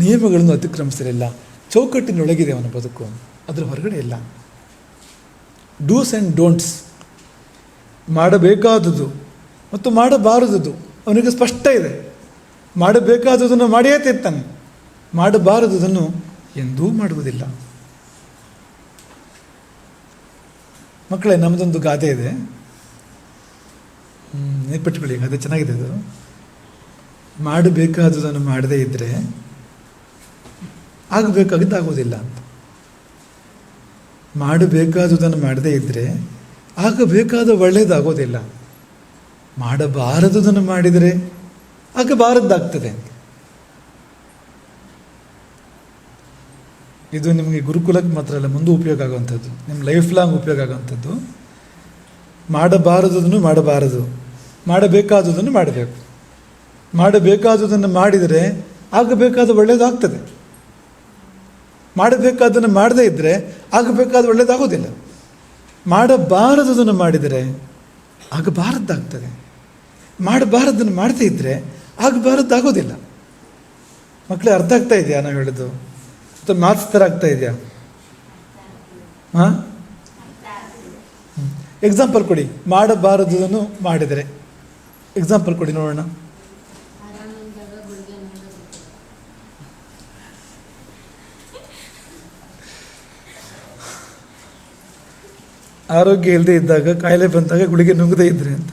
ನಿಯಮಗಳನ್ನು ಅತಿಕ್ರಮಿಸಿರಲಿಲ್ಲ. ಚೌಕಟ್ಟಿನೊಳಗಿದೆ ಅವನ ಬದುಕು, ಅದರ ಹೊರಗಡೆ ಇಲ್ಲ. ಡೂಸ್ ಆ್ಯಂಡ್ ಡೋಂಟ್ಸ್, ಮಾಡಬೇಕಾದುದು ಮತ್ತು ಮಾಡಬಾರದುದು ಅವನಿಗೆ ಸ್ಪಷ್ಟ ಇದೆ. ಮಾಡಬೇಕಾದುದನ್ನು ಮಾಡಿಯೇ ತಿರ್ತಾನೆ, ಮಾಡಬಾರದುದನ್ನು ಎಂದೂ ಮಾಡುವುದಿಲ್ಲ. ಮಕ್ಕಳೇ, ನಮ್ಮದೊಂದು ಗಾದೆ ಇದೆ, ನೆನಪಿಟ್ಕೊಳ್ಳಿ. ಗಾದೆ ಚೆನ್ನಾಗಿದೆ ಅದು. ಮಾಡಬೇಕಾದುದನ್ನು ಮಾಡದೇ ಇದ್ದರೆ ಆಗಬೇಕಾಗಿದ್ದು ಆಗೋದಿಲ್ಲ ಅಂತ. ಮಾಡಬೇಕಾದುದನ್ನು ಮಾಡದೇ ಇದ್ದರೆ ಆಗ ಬೇಕಾದ ಒಳ್ಳೆಯದಾಗೋದಿಲ್ಲ. ಮಾಡಬಾರದುದನ್ನು ಮಾಡಿದರೆ ಆಗ ಬಾರದ್ದಾಗ್ತದೆ. ಇದು ನಿಮಗೆ ಗುರುಕುಲಕ್ಕೆ ಮಾತ್ರ ಅಲ್ಲ, ಮುಂದೆ ಉಪಯೋಗ ಆಗುವಂಥದ್ದು, ನಿಮ್ಮ ಲೈಫ್ ಲಾಂಗ್ ಉಪಯೋಗ ಆಗುವಂಥದ್ದು. ಮಾಡಬಾರದುದನ್ನು ಮಾಡಬಾರದು, ಮಾಡಬೇಕಾದುದನ್ನು ಮಾಡಬೇಕು. ಮಾಡಬೇಕಾದುದನ್ನು ಮಾಡಿದರೆ ಆಗಬೇಕಾದ ಒಳ್ಳೆಯದಾಗ್ತದೆ. ಮಾಡಬೇಕಾದನ್ನು ಮಾಡದೇ ಇದ್ದರೆ ಆಗಬೇಕಾದ ಒಳ್ಳೆಯದಾಗೋದಿಲ್ಲ. ಮಾಡಬಾರದುದನ್ನು ಮಾಡಿದರೆ ಆಗಬಾರದ್ದಾಗ್ತದೆ. ಮಾಡಬಾರದನ್ನು ಮಾಡದೇ ಇದ್ದರೆ ಆಗಬಾರದ್ದಾಗೋದಿಲ್ಲ. ಮಕ್ಕಳೇ, ಅರ್ಥ ಆಗ್ತಾ ಇದೆಯಾ ನಾವು ಹೇಳಿದ್ದು? ಅಥವಾ ಮಾತ್ಸ್ ಥರ ಆಗ್ತಾ ಇದೆಯಾ? ಹಾಂ, ಎಕ್ಸಾಂಪಲ್ ಕೊಡಿ. ಮಾಡಬಾರದುದನ್ನು ಮಾಡಿದರೆ ಎಕ್ಸಾಂಪಲ್ ಕೊಡಿ ನೋಡೋಣ. ಆರೋಗ್ಯ ಇಲ್ಲದೆ ಇದ್ದಾಗ, ಕಾಯಿಲೆ ಬಂದಾಗ ಗುಳಿಗೆ ನುಂಗದೇ ಇದ್ರೆ ಅಂತ.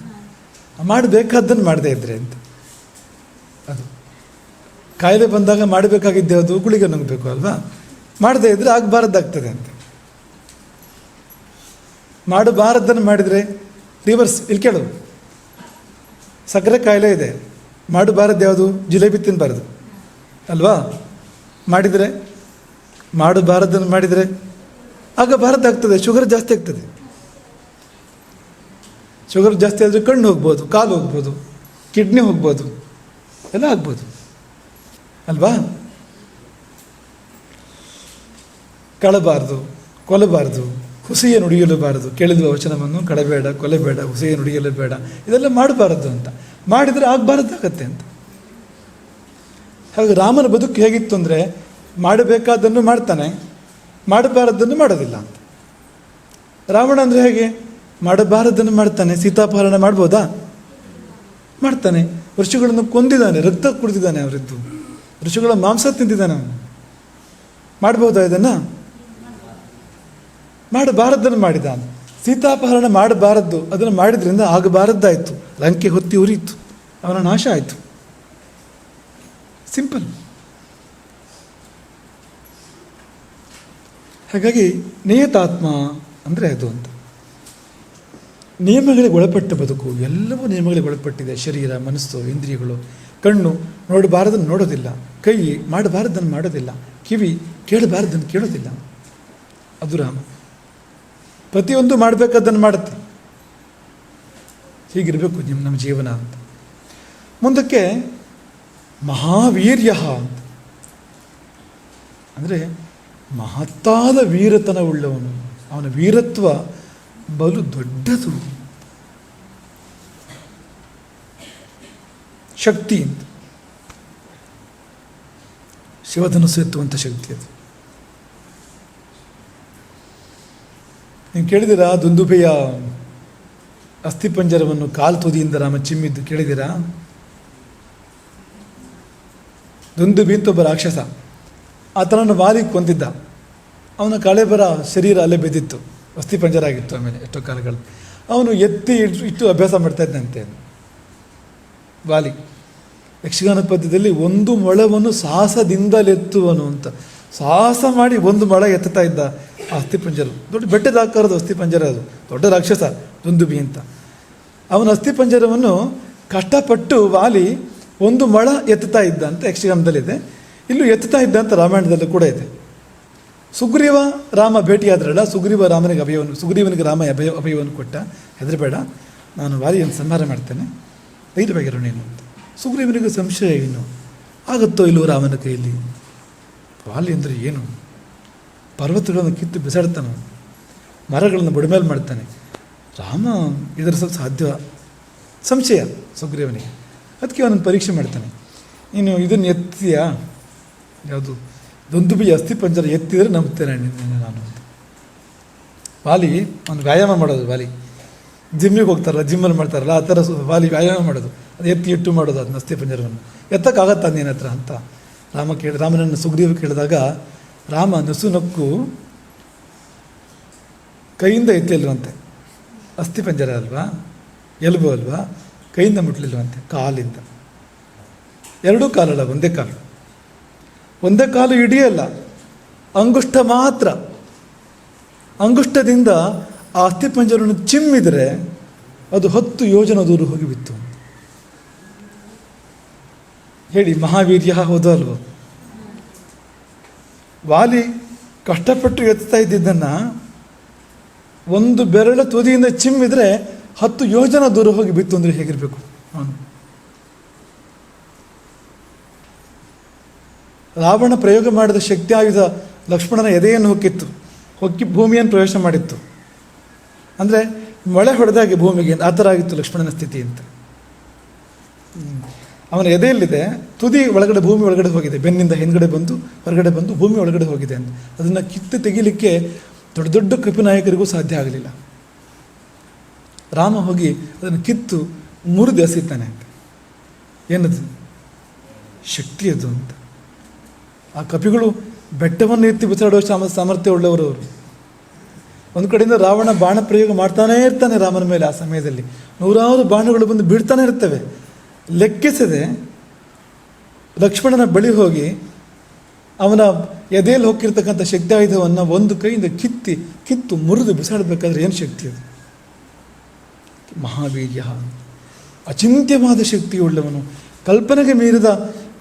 ಮಾಡಬೇಕಾದ್ದನ್ನು ಮಾಡದೇ ಇದ್ರೆ ಅಂತ. ಅದು ಕಾಯಿಲೆ ಬಂದಾಗ ಮಾಡಬೇಕಾಗಿದ್ದೆ ಅದು ಗುಳಿಗೆ ನುಂಗಬೇಕು ಅಲ್ವಾ? ಮಾಡದೇ ಇದ್ದರೆ ಆಗಬಾರದ್ದಾಗ್ತದೆ ಅಂತ. ಮಾಡಬಾರದ್ದನ್ನು ಮಾಡಿದರೆ ರಿವರ್ಸ್. ಇಲ್ಲಿ ಕೇಳು, ಸಕ್ಕರೆ ಕಾಯಿಲೆ ಇದೆ, ಮಾಡಬಾರದ್ದು ಯಾವುದು? ಜಿಲೇಬಿ ತಿನ್ನಬಾರ್ದು ಅಲ್ವಾ? ಮಾಡಿದರೆ, ಮಾಡಬಾರದ್ದನ್ನು ಮಾಡಿದರೆ ಆಗಬಾರದ್ದಾಗ್ತದೆ. ಶುಗರ್ ಜಾಸ್ತಿ ಆಗ್ತದೆ. ಶುಗರ್ ಜಾಸ್ತಿ ಆದರೆ ಕಣ್ಣು ಹೋಗ್ಬೋದು, ಕಾಲು ಹೋಗ್ಬೋದು, ಕಿಡ್ನಿ ಹೋಗ್ಬೋದು, ಎಲ್ಲ ಆಗ್ಬೋದು ಅಲ್ವಾ? ಕಳಬಾರ್ದು, ಕೊಲ್ಲಬಾರ್ದು, ಹುಸಿಯ ನುಡಿಯಲೂಬಾರದು, ಕೇಳಿದ ವಚನವನ್ನು ಕಳಬೇಡ, ಕೊಲ್ಲಬೇಡ, ಹುಸಿಯ ನುಡಿಯಲು ಬೇಡ, ಇದೆಲ್ಲ ಮಾಡಬಾರದು ಅಂತ. ಮಾಡಿದರೆ ಆಗಬಾರದ್ದಾಗತ್ತೆ ಅಂತ. ಹಾಗೆ ರಾಮನ ಬದುಕು ಹೇಗಿತ್ತು ಅಂದರೆ, ಮಾಡಬೇಕಾದ್ದನ್ನು ಮಾಡ್ತಾನೆ, ಮಾಡಬಾರದನ್ನು ಮಾಡೋದಿಲ್ಲ ಅಂತ. ರಾವಣ ಅಂದರೆ ಹೇಗೆ? ಮಾಡಬಾರದನ್ನು ಮಾಡ್ತಾನೆ. ಸೀತಾಪಹರಣ ಮಾಡ್ಬೋದಾ? ಮಾಡ್ತಾನೆ. ಋಷಿಗಳನ್ನು ಕೊಂದಿದ್ದಾನೆ, ರಕ್ತ ಕುಡಿದಿದ್ದಾನೆ, ಅವರಿದ್ದು ಋಷಿಗಳ ಮಾಂಸ ತಿಂದಿದ್ದಾನೆ ಅವನು. ಮಾಡ್ಬೋದಾ ಇದನ್ನು? ಮಾಡಬಾರದನ್ನು ಮಾಡಿದ. ಸೀತಾಪಹರಣ ಮಾಡಬಾರದ್ದು, ಅದನ್ನು ಮಾಡಿದ್ರಿಂದ ಆಗಬಾರದ್ದಾಯಿತು. ಲಂಕೆ ಹೊತ್ತಿ ಉರಿಯಿತು, ಅವನ ನಾಶ ಆಯಿತು. ಸಿಂಪಲ್. ಹಾಗಾಗಿ ನಿಯತಾತ್ಮ ಅಂದರೆ ಅದು ಅಂತ. ನಿಯಮಗಳಿಗೆ ಒಳಪಟ್ಟ ಬದುಕು, ಎಲ್ಲವೂ ನಿಯಮಗಳಿಗೆ ಒಳಪಟ್ಟಿದೆ. ಶರೀರ, ಮನಸ್ಸು, ಇಂದ್ರಿಯಗಳು. ಕಣ್ಣು ನೋಡಬಾರದನ್ನು ನೋಡೋದಿಲ್ಲ, ಕೈ ಮಾಡಬಾರದನ್ನು ಮಾಡೋದಿಲ್ಲ, ಕಿವಿ ಕೇಳಬಾರದನ್ನು ಕೇಳೋದಿಲ್ಲ. ಅದು ರಾಮ. ಪ್ರತಿಯೊಂದು ಮಾಡಬೇಕಾದ್ದನ್ನು ಮಾಡುತ್ತೆ. ಹೀಗಿರಬೇಕು ನಮ್ಮ ಜೀವನ ಅಂತ. ಮುಂದಕ್ಕೆ ಮಹಾವೀರ್ಯ ಅಂತ ಅಂದರೆ ಮಹತ್ತಾದ ವೀರತನವುಳ್ಳವನು. ಅವನ ವೀರತ್ವ ಬಲು ದೊಡ್ಡದು. ಶಕ್ತಿ ಅಂತ, ಶಿವಧನುಸ್ಸು ಎತ್ತುವಂಥ ಶಕ್ತಿ ಅದು. ನೀವು ಕೇಳಿದಿರಾ ದುಂದುಭೆಯ ಅಸ್ಥಿಪಂಜರವನ್ನು ಕಾಲು ತುದಿಯಿಂದ ರಾಮ ಚಿಮ್ಮಿದ್ದು ಕೇಳಿದಿರಾ? ದುಂದುಭಿ ಅಂತ ಒಬ್ಬ ರಾಕ್ಷಸ, ಆತನನ್ನು ವಾಲಿ ಕೊಂದಿದ್ದ. ಅವನ ಕಳೆಬರ ಶರೀರ ಅಲ್ಲೇ ಬೆದ್ದಿತ್ತು, ಅಸ್ಥಿಪಂಜರ ಆಗಿತ್ತು. ಆಮೇಲೆ ಎಷ್ಟೋ ಕಾಲಗಳು ಅವನು ಎತ್ತಿ ಇಟ್ಟು ಅಭ್ಯಾಸ ಮಾಡ್ತಾ ಇದ್ದಂತೆ ವಾಲಿ. ಯಕ್ಷಗಾನ ಪದ್ಯದಲ್ಲಿ ಒಂದು ಮೊಳವನ್ನು ಸಾಹಸದಿಂದಲೆತ್ತುವನು ಅಂತ, ಸಾಹಸ ಮಾಡಿ ಒಂದು ಮೊಳ ಎತ್ತುತ್ತಾ ಇದ್ದ ಆ ಅಸ್ಥಿಪಂಜರ. ದೊಡ್ಡ ಬೆಟ್ಟದ ಆಕಾರದ ಅಸ್ಥಿಪಂಜರ ಅದು, ದೊಡ್ಡ ರಾಕ್ಷಸ ದುಂದುಭಿ ಅಂತ. ಅವನ ಅಸ್ಥಿಪಂಜರವನ್ನು ಕಷ್ಟಪಟ್ಟು ವಾಲಿ ಒಂದು ಮೊಳ ಎತ್ತುತ್ತಾ ಇದ್ದ ಅಂತ ಯಕ್ಷಗಾನದಲ್ಲಿದೆ. ಇಲ್ಲೂ ಎತ್ತುತ್ತಾ ಇದ್ದ ಅಂತ ರಾಮಾಯಣದಲ್ಲೂ ಕೂಡ ಇದೆ. ಸುಗ್ರೀವ ರಾಮ ಭೇಟಿಯಾದ್ರಲ್ಲ, ಸುಗ್ರೀವನಿಗೆ ರಾಮ ಅಭಯವನ್ನು ಕೊಟ್ಟ. ಹೆದರಬೇಡ, ನಾನು ವಾಲಿಯನ್ನು ಸಂಹಾರ ಮಾಡ್ತೇನೆ, ಧೈರ್ಯವಾಗಿರು ನೀನು ಅಂತ. ಸುಗ್ರೀವನಿಗೆ ಸಂಶಯ ಏನು, ಆಗುತ್ತೋ ಇಲ್ಲವೋ ರಾಮನ ಕೈಯಲ್ಲಿ. ವಾಲಿ ಅಂದರೆ ಏನು? ಪರ್ವತಗಳನ್ನು ಕಿತ್ತು ಬಿಸಾಡ್ತಾನೆ, ಮರಗಳನ್ನು ಬುಡಮೇಲೆ ಮಾಡ್ತಾನೆ. ರಾಮ ಎದುರಿಸಲು ಸಾಧ್ಯ? ಸಂಶಯ ಸುಗ್ರೀವನಿಗೆ. ಅದಕ್ಕೆ ಅವನನ್ನು ಪರೀಕ್ಷೆ ಮಾಡ್ತಾನೆ. ನೀನು ಇದನ್ನು ಎತ್ತೀಯಾ, ಯಾವುದು ದುಂದುಭಿ ಅಸ್ಥಿಪಂಜರ ಎತ್ತಿದರೆ ನಂಬ್ತೇನೆ ನಿನ್ನ ನಾನು ಅಂತ. ವಾಲಿ ಒಂದು ವ್ಯಾಯಾಮ ಮಾಡೋದು. ವಾಲಿ ಜಿಮ್ಮಿಗೆ ಹೋಗ್ತಾರಲ್ಲ, ಜಿಮ್ಮಲ್ಲಿ ಮಾಡ್ತಾರಲ್ಲ, ಆ ಥರ ವಾಲಿ ವ್ಯಾಯಾಮ ಮಾಡೋದು. ಅದು ಎತ್ತಿ ಇಟ್ಟು ಮಾಡೋದು ಅದನ್ನ ಅಸ್ಥಿಪಂಜರವನ್ನು. ಎತ್ತಕ್ಕಾಗತ್ತಾ ನಿನ್ನ ಹತ್ರ ಅಂತ ರಾಮನನ್ನು ಸುಗ್ರೀವ ಕೇಳಿದಾಗ ರಾಮ ನಸು ಕೈಯಿಂದ ಎತ್ತಲಿಲ್ವಂತೆ. ಅಸ್ಥಿಪಂಜರ ಅಲ್ವಾ, ಎಲುಬು ಅಲ್ವಾ, ಕೈಯಿಂದ ಮುಟ್ಲಿಲ್ವಂತೆ, ಕಾಲಿಂದ. ಎರಡೂ ಕಾಲಲ್ಲ, ಒಂದೇ ಕಾಲು. ಒಂದೇ ಕಾಲು ಹಿಡಿಯಲ್ಲ, ಅಂಗುಷ್ಟ ಮಾತ್ರ. ಅಂಗುಷ್ಟದಿಂದ ಆ ಅಸ್ಥಿಪಂಜರವನ್ನು ಚಿಮ್ಮಿದರೆ ಅದು 10 ಯೋಜನ ದೂರ ಹೋಗಿ ಬಿತ್ತು. ಹೇಳಿ, ಮಹಾವೀರ್ಯ ಹೌದು ಅಲ್ವೋ? ವಾಲಿ ಕಷ್ಟಪಟ್ಟು ಎತ್ತಾ ಇದ್ದಿದ್ದನ್ನು ಒಂದು ಬೆರಳ ತುದಿಯಿಂದ ಚಿಮ್ಮಿದರೆ 10 ಯೋಜನ ದೂರ ಹೋಗಿ ಬಿತ್ತು ಅಂದರೆ ಹೇಗಿರಬೇಕು ಅವನು? ರಾವಣ ಪ್ರಯೋಗ ಮಾಡಿದ ಶಕ್ತಿ ಆಯುಧ ಲಕ್ಷ್ಮಣನ ಎದೆಯನ್ನು ಹೊಕ್ಕಿ ಭೂಮಿಯನ್ನು ಪ್ರವೇಶ ಮಾಡಿತ್ತು. ಅಂದರೆ ಮಳೆ ಹೊಡೆದಾಗೆ ಭೂಮಿಗೆ, ಆ ಥರ ಆಗಿತ್ತು ಲಕ್ಷ್ಮಣನ ಸ್ಥಿತಿ ಅಂತ. ಅವನ ಎದೆಯಲ್ಲಿದೆ, ತುದಿ ಒಳಗಡೆ, ಭೂಮಿ ಒಳಗಡೆ ಹೋಗಿದೆ, ಬೆನ್ನಿಂದ ಹಿಂದ್ಗಡೆ ಬಂದು ಹೊರಗಡೆ ಬಂದು ಭೂಮಿ ಒಳಗಡೆ ಹೋಗಿದೆ ಅಂತ. ಅದನ್ನು ಕಿತ್ತು ತೆಗಿಲಿಕ್ಕೆ ದೊಡ್ಡ ದೊಡ್ಡ ಕಪಿನಾಯಕರಿಗೂ ಸಾಧ್ಯ ಆಗಲಿಲ್ಲ. ರಾಮ ಹೋಗಿ ಅದನ್ನು ಕಿತ್ತು ಮುರಿದು ಎಸೆತಾನೆ. ಏನದು ಶಕ್ತಿ ಅದು ಅಂತ. ಆ ಕಪಿಗಳು ಬೆಟ್ಟವನ್ನು ಎತ್ತಿ ಬಿಸಾಡುವ ಸಾಮರ್ಥ್ಯ ಉಳ್ಳವರು ಅವರು. ಒಂದು ಕಡೆಯಿಂದ ರಾವಣ ಬಾಣ ಪ್ರಯೋಗ ಮಾಡ್ತಾನೇ ಇರ್ತಾನೆ ರಾಮನ ಮೇಲೆ. ಆ ಸಮಯದಲ್ಲಿ 100 ಬಾಣಗಳು ಬಂದು ಬೀಳ್ತಾನೆ ಇರ್ತವೆ. ಲೆಕ್ಕಿಸದೆ ಲಕ್ಷ್ಮಣನ ಬಳಿ ಹೋಗಿ ಅವನ ಎದೆಯಲ್ಲಿ ಹೋಗಿರ್ತಕ್ಕಂಥ ಶಕ್ತಿ ಆಯುಧವನ್ನು ಒಂದು ಕೈಯಿಂದ ಕಿತ್ತು ಮುರಿದು ಬಿಸಾಡಬೇಕಾದ್ರೆ ಏನು ಶಕ್ತಿ ಅದು? ಮಹಾವೀರ್ಯ, ಅಚಿಂತ್ಯವಾದ ಶಕ್ತಿಯುಳ್ಳವನು, ಕಲ್ಪನೆಗೆ ಮೀರಿದ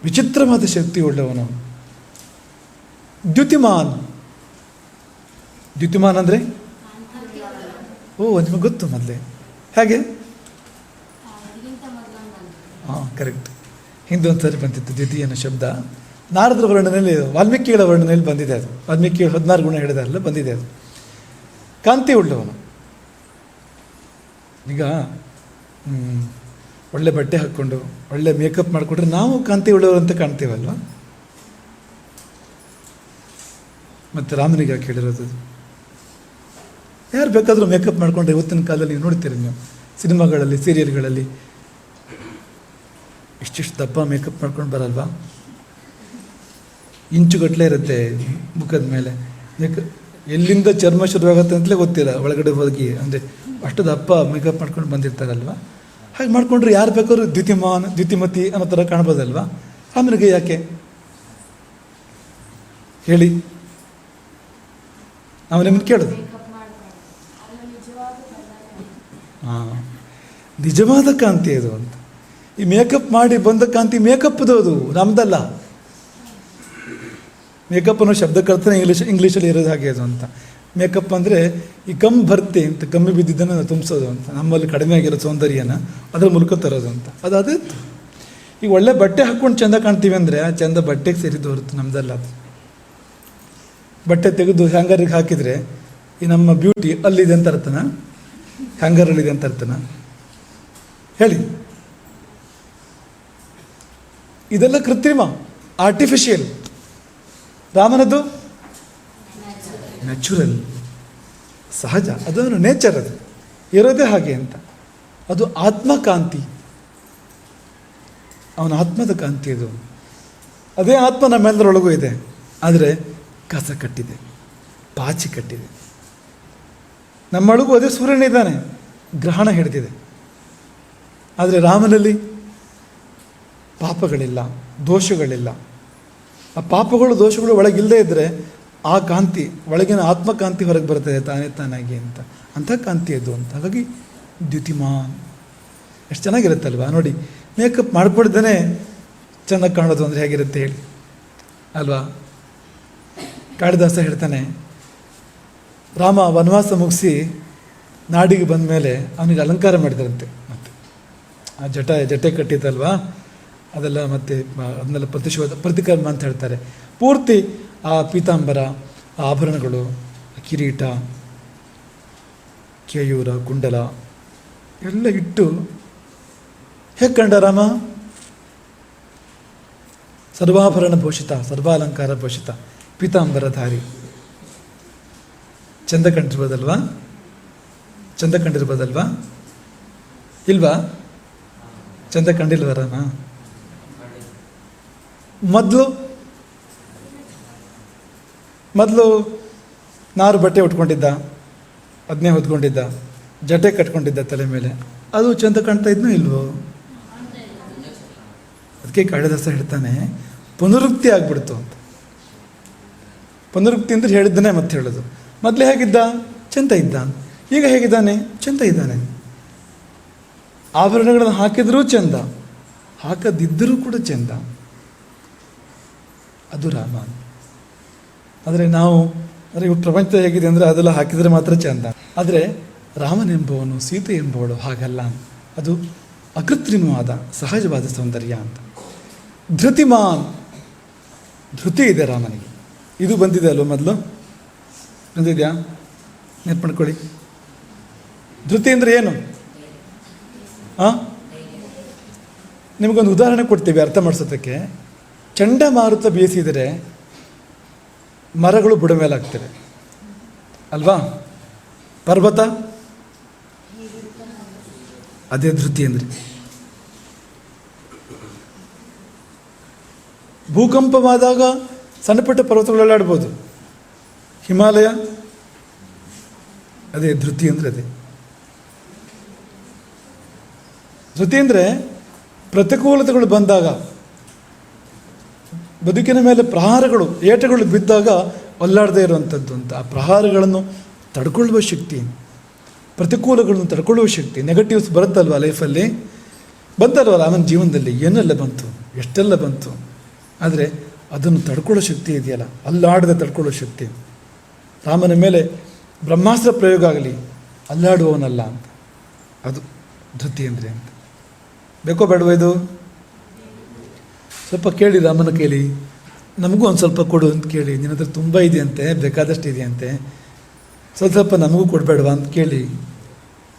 ವಿಚಿತ್ರವಾದ ಶಕ್ತಿಯುಳ್ಳವನು. ದ್ಯುತಿಮಾನ್ ಅಂದರೆ ನಿಮಗೆ ಗೊತ್ತು ಮೊದಲೇ. ಹೇಗೆ? ಹಾಂ, ಕರೆಕ್ಟ್. ಹಿಂದೆ ಒಂದು ಸರಿ ಬಂದಿತ್ತು ದ್ವಿತೀಯ ಅನ್ನೋ ಶಬ್ದ. ನಾರದರ ವರ್ಣನೆಯಲ್ಲಿ, ವಾಲ್ಮೀಕಿಗಳ ವರ್ಣನೆಯಲ್ಲಿ ಬಂದಿದೆ ಅದು. ವಾಲ್ಮೀಕಿ 16 ಗುಣ ಹೇಳಿದಾರಲ್ಲ, ಬಂದಿದೆ ಅದು. ಕಾಂತಿ ಉಳ್ಳವನು. ಈಗ ಒಳ್ಳೆ ಬಟ್ಟೆ ಹಾಕ್ಕೊಂಡು ಒಳ್ಳೆ ಮೇಕಪ್ ಮಾಡಿಕೊಂಡ್ರೆ ನಾವು ಕಾಂತಿ ಉಳ್ಳವರು ಅಂತ ಕಾಣ್ತೀವಲ್ವ? ಮತ್ತು ರಾಮನಿಗೆ ಯಾಕೆ ಹೇಳಿರೋದು? ಯಾರು ಬೇಕಾದರೂ ಮೇಕಪ್ ಮಾಡಿಕೊಂಡ್ರೆ ಇವತ್ತಿನ ಕಾಲದಲ್ಲಿ ನೀವು ನೋಡ್ತೀರಿ, ನೀವು ಸಿನಿಮಾಗಳಲ್ಲಿ, ಸೀರಿಯಲ್ಗಳಲ್ಲಿ ಇಷ್ಟಿಷ್ಟು ದಪ್ಪ ಮೇಕಪ್ ಮಾಡ್ಕೊಂಡು ಬರಲ್ವಾ? ಇಂಚುಗಟ್ಟಲೆ ಇರುತ್ತೆ ಮುಖದ ಮೇಲೆ. ಎಲ್ಲಿಂದ ಚರ್ಮ ಶುರುವಾಗುತ್ತೆ ಅಂತಲೇ ಗೊತ್ತಿಲ್ಲ ಒಳಗಡೆ ಹೋಗಿ. ಅಂದರೆ ಅಷ್ಟು ದಪ್ಪ ಮೇಕಪ್ ಮಾಡ್ಕೊಂಡು ಬಂದಿರ್ತಾರಲ್ವ? ಹಾಗೆ ಮಾಡಿಕೊಂಡ್ರೆ ಯಾರು ಬೇಕಾದ್ರೂ ದ್ಯುತಿಮಾನ್, ದ್ಯುತಿಮತಿ ಅನ್ನೋ ಥರ ಕಾಣ್ಬೋದಲ್ವಾ? ಆಮೇಲೆ ಯಾಕೆ ಹೇಳಿ? ನಾವು ನಿಮ್ಮನ್ನು ಕೇಳೋದು. ಹಾಂ, ನಿಜವಾದ ಕಾಂತಿ ಅದು ಅಂತ. ಈ ಮೇಕಪ್ ಮಾಡಿ ಬಂದ ಕಾಂತಿ ಮೇಕಪ್ದು, ಅದು ನಮ್ದಲ್ಲ. ಮೇಕಪ್ ಅನ್ನೋ ಶಬ್ದಕ್ಕರ್ಥನೇ ಇಂಗ್ಲೀಷಲ್ಲಿ ಇರೋದು ಹಾಗೆ ಅದು ಅಂತ. ಮೇಕಪ್ ಅಂದರೆ ಈ ಭರ್ತಿ ಅಂತ, ಕಮ್ಮಿ ಬಿದ್ದಿದ್ದನ್ನು ತುಂಬಿಸೋದು ಅಂತ. ನಮ್ಮಲ್ಲಿ ಕಡಿಮೆ ಆಗಿರೋ ಸೌಂದರ್ಯನ ಅದರ ಮೂಲಕ ತರೋದು ಅಂತ. ಅದೇ ಈಗ ಒಳ್ಳೆ ಬಟ್ಟೆ ಹಾಕ್ಕೊಂಡು ಚೆಂದ ಕಾಣ್ತೀವಿ ಅಂದರೆ ಆ ಚೆಂದ ಬಟ್ಟೆಗೆ ಸೇರಿದ್ದು ಹೊರತು ನಮ್ದಲ್ಲ ಅದು. ಬಟ್ಟೆ ತೆಗೆದು ಹ್ಯಾಂಗರಿಗೆ ಹಾಕಿದರೆ ಈ ನಮ್ಮ ಬ್ಯೂಟಿ ಅಲ್ಲಿದೆ ಅಂತ ಅರ್ಥನ? ಹ್ಯಾಂಗರಲ್ಲಿದೆ ಅಂತ ಅರ್ಥನ? ಹೇಳಿ. ಇದೆಲ್ಲ ಕೃತ್ರಿಮ, ಆರ್ಟಿಫಿಷಿಯಲ್. ರಾಮನದ್ದು ನ್ಯಾಚುರಲ್, ಸಹಜ. ಅದನ್ನು ನೇಚರ್, ಅದು ಇರೋದೇ ಹಾಗೆ ಅಂತ. ಅದು ಆತ್ಮಕಾಂತಿ, ಅವನ ಆತ್ಮದ ಕಾಂತಿ ಅದು. ಅದೇ ಆತ್ಮ ನಮ್ಮೆಲ್ಲರೊಳಗೂ ಇದೆ. ಆದರೆ ಕಸ ಕಟ್ಟಿದೆ, ಪಾಚಿ ಕಟ್ಟಿದೆ. ನಮ್ಮೊಳಗೂ ಅದೇ ಸೂರ್ಯನಿದ್ದಾನೆ, ಗ್ರಹಣ ಹಿಡಿದಿದೆ. ಆದರೆ ರಾಮನಲ್ಲಿ ಪಾಪಗಳಿಲ್ಲ, ದೋಷಗಳಿಲ್ಲ. ಆ ಪಾಪಗಳು, ದೋಷಗಳು ಒಳಗಿಲ್ಲದೆ ಇದ್ದರೆ ಆ ಕಾಂತಿ, ಒಳಗಿನ ಆತ್ಮಕಾಂತಿ ಹೊರಗೆ ಬರ್ತದೆ ತಾನಾಗಿ ಅಂತ. ಅಂಥ ಕಾಂತಿ ಅದು ಅಂತ. ಹಾಗಾಗಿ ದ್ಯುತಿಮಾನ್ ಎಷ್ಟು ಚೆನ್ನಾಗಿರುತ್ತಲ್ವ ನೋಡಿ. ಮೇಕಪ್ ಮಾಡ್ಕೊಳ್ದೇ ಚೆನ್ನಾಗಿ ಕಾಣೋದು ಅಂದರೆ ಹೇಗಿರುತ್ತೆ ಹೇಳಿ ಅಲ್ವಾ? ಕಾಳಿದಾಸ ಹೇಳ್ತಾನೆ, ರಾಮ ವನವಾಸ ಮುಗಿಸಿ ನಾಡಿಗೆ ಬಂದ ಮೇಲೆ ಅವನಿಗೆ ಅಲಂಕಾರ ಮಾಡಿದ್ರಂತೆ. ಮತ್ತೆ ಆ ಜಟೆ ಕಟ್ಟಿದ್ದಲ್ವಾ, ಅದೆಲ್ಲ ಮತ್ತೆ ಅದನ್ನೆಲ್ಲ ಪ್ರತಿಕರ್ಮ ಅಂತ ಹೇಳ್ತಾರೆ. ಪೂರ್ತಿ ಆ ಪೀತಾಂಬರ, ಆ ಆಭರಣಗಳು, ಕಿರೀಟ, ಕೇಯೂರ, ಕುಂಡಲ ಎಲ್ಲ ಇಟ್ಟು ಹೇಗೆ ಕಂಡ ರಾಮ? ಸರ್ವಾಭರಣ ಭೂಷಿತ, ಸರ್ವಾಲಂಕಾರ ಭೂಷಿತ, ಪೀತಾಂಬರಧಾರಿ. ಚಂದ ಕಂಡಿರ್ಬೋದಲ್ವಾ? ಚಂದ ಕಂಡಿರ್ಬೋದಲ್ವಾ? ಇಲ್ವಾ? ಚಂದ ಕಂಡಿಲ್ವ ರಾಮ? ಮೊದಲು ನಾರು ಬಟ್ಟೆ ಉಟ್ಕೊಂಡಿದ್ದ, ಅದನ್ನೇ ಹೊದ್ಕೊಂಡಿದ್ದ, ಜಟೆ ಕಟ್ಕೊಂಡಿದ್ದ ತಲೆ ಮೇಲೆ. ಅದು ಚಂದ ಕಾಣ್ತಾ ಇದ್ನೋ ಇಲ್ವೋ? ಅದಕ್ಕೆ ಕಾಳಿದಾಸ ಹೇಳ್ತಾನೆ, ಪುನರುಕ್ತಿ ಆಗ್ಬಿಡ್ತು ಅಂತ. ಪುನರುಕ್ತಿ ಅಂದರೆ ಹೇಳಿದ್ದನ್ನೇ ಮತ್ತೆ ಹೇಳೋದು. ಮೊದಲೇ ಹೇಗಿದ್ದ? ಚೆಂದ ಇದ್ದ. ಈಗ ಹೇಗಿದ್ದಾನೆ? ಚೆಂದ ಇದ್ದಾನೆ. ಆಭರಣಗಳನ್ನು ಹಾಕಿದರೂ ಚೆಂದ, ಹಾಕದಿದ್ದರೂ ಕೂಡ ಚೆಂದ. ಅದು ರಾಮ. ಆದರೆ ನಾವು ಇವು ಪ್ರಪಂಚ ಹೇಗಿದೆ ಅಂದರೆ ಅದೆಲ್ಲ ಹಾಕಿದರೆ ಮಾತ್ರ ಚೆಂದ. ಆದರೆ ರಾಮನೆಂಬವನು, ಸೀತೆ ಎಂಬವಳು ಹಾಗಲ್ಲ. ಅದು ಅಕೃತ್ರಿಮವಾದ ಸಹಜವಾದ ಸೌಂದರ್ಯ ಅಂತ. ಧೃತಿಮಾನ್, ಧೃತಿ ಇದೆ ರಾಮನಿಗೆ. ಇದು ಬಂದಿದೆ ಅಲ್ವ? ಮೊದಲು ಬಂದಿದೆಯಾ? ನೆನಪು ಮಾಡ್ಕೊಳ್ಳಿ. ಧೃತಿ ಅಂದರೆ ಏನು? ನಿಮಗೊಂದು ಉದಾಹರಣೆ ಕೊಡ್ತೀವಿ ಅರ್ಥ ಮಾಡಿಸೋದಕ್ಕೆ. ಚಂಡಮಾರುತ ಬೀಸಿದರೆ ಮರಗಳು ಬುಡ ಮೇಲಾಗ್ತವೆ ಅಲ್ವಾ? ಪರ್ವತ, ಅದೇ ಧೃತಿ ಅಂದರೆ. ಭೂಕಂಪವಾದಾಗ ಸಣ್ಣಪುಟ್ಟ ಪರ್ವತಗಳು ಅಲ್ಲಾಡ್ಬೋದು. ಹಿಮಾಲಯ, ಅದೇ ಧೃತಿ ಅಂದರೆ. ಅದೇ ಧೃತಿ ಅಂದರೆ ಪ್ರತಿಕೂಲತೆಗಳು ಬಂದಾಗ, ಬದುಕಿನ ಮೇಲೆ ಪ್ರಹಾರಗಳು, ಏಟಗಳು ಬಿದ್ದಾಗ ಒಲ್ಲಾಡದೇ ಇರುವಂಥದ್ದು ಅಂತ. ಆ ಪ್ರಹಾರಗಳನ್ನು ತಡ್ಕೊಳ್ಳುವ ಶಕ್ತಿ, ಪ್ರತಿಕೂಲಗಳನ್ನು ತಡ್ಕೊಳ್ಳುವ ಶಕ್ತಿ. ನೆಗೆಟಿವ್ಸ್ ಬರುತ್ತಲ್ವ ಲೈಫಲ್ಲಿ, ಬಂತಲ್ವ ರಾಮನ ಜೀವನದಲ್ಲಿ ಏನೆಲ್ಲ ಬಂತು, ಎಷ್ಟೆಲ್ಲ ಬಂತು. ಆದರೆ ಅದನ್ನು ತಡ್ಕೊಳ್ಳೋ ಶಕ್ತಿ ಇದೆಯಲ್ಲ, ಅಲ್ಲಾಡದೆ ತಡ್ಕೊಳ್ಳೋ ಶಕ್ತಿ. ರಾಮನ ಮೇಲೆ ಬ್ರಹ್ಮಾಸ್ತ್ರ ಪ್ರಯೋಗ ಆಗಲಿ, ಅಲ್ಲಾಡುವವನಲ್ಲ ಅಂತ. ಅದು ಧೃತಿ ಅಂದರೆ ಅಂತ. ಬೇಕೋ ಬೇಡವೋ ಇದು? ಸ್ವಲ್ಪ ಕೇಳಿ ರಾಮನ ಕೇಳಿ, ನಮಗೂ ಒಂದು ಸ್ವಲ್ಪ ಕೊಡು ಅಂತ ಕೇಳಿ. ನಿನ್ನ ಹತ್ರ ತುಂಬ ಇದೆಯಂತೆ, ಬೇಕಾದಷ್ಟು ಇದೆಯಂತೆ, ಸ್ವಲ್ಪ ನಮಗೂ ಕೊಡಬೇಡವಾ ಅಂತ ಕೇಳಿ.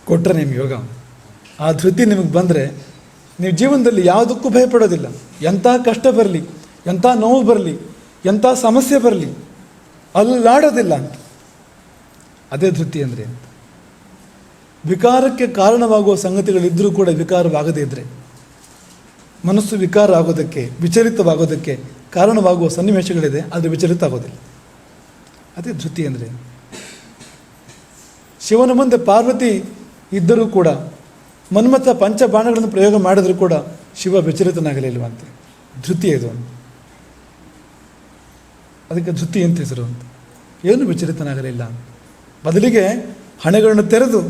ಕೊಟ್ಟರೆ ನಿಮ್ಗೆ ಯೋಗ. ಆ ಧೃತಿ ನಿಮಗೆ ಬಂದರೆ ನೀವು ಜೀವನದಲ್ಲಿ ಯಾವುದಕ್ಕೂ ಭಯಪಡೋದಿಲ್ಲ. ಎಂಥ ಕಷ್ಟ ಬರಲಿ, ಎಂಥ ನೋವು ಬರಲಿ, ಎಂಥ ಸಮಸ್ಯೆ ಬರಲಿ, ಅಲ್ಲಾಡೋದಿಲ್ಲ ಅಂತ. ಅದೇ ಧೃತಿ ಅಂದರೆ ಅಂತ. ವಿಕಾರಕ್ಕೆ ಕಾರಣವಾಗುವ ಸಂಗತಿಗಳಿದ್ದರೂ ಕೂಡ ವಿಕಾರವಾಗದೇ ಇದ್ದರೆ, ಮನಸ್ಸು ವಿಕಾರ ಆಗೋದಕ್ಕೆ, ವಿಚಲಿತವಾಗೋದಕ್ಕೆ ಕಾರಣವಾಗುವ ಸನ್ನಿವೇಶಗಳಿದೆ, ಆದರೆ ವಿಚಲಿತ ಆಗೋದಿಲ್ಲ. ಅದೇ ಧೃತಿ ಅಂದರೆ. ಶಿವನ ಮುಂದೆ ಪಾರ್ವತಿ ಇದ್ದರೂ ಕೂಡ, ಮನ್ಮಥ ಪಂಚಬಾಣಗಳನ್ನು ಪ್ರಯೋಗ ಮಾಡಿದರೂ ಕೂಡ ಶಿವ ವಿಚಲಿತನಾಗಲಿಲ್ವಂತೆ. ಧೃತಿ ಇದು. ಅದಕ್ಕೆ ಧೃತಿ ಅಂತ ಹೆಸರು ಅಂತ. ಏನು ವಿಚಲಿತನಾಗಲಿಲ್ಲ. ಬದಲಿಗೆ ಹಣೆಗಳನ್ನು ತೆರೆದು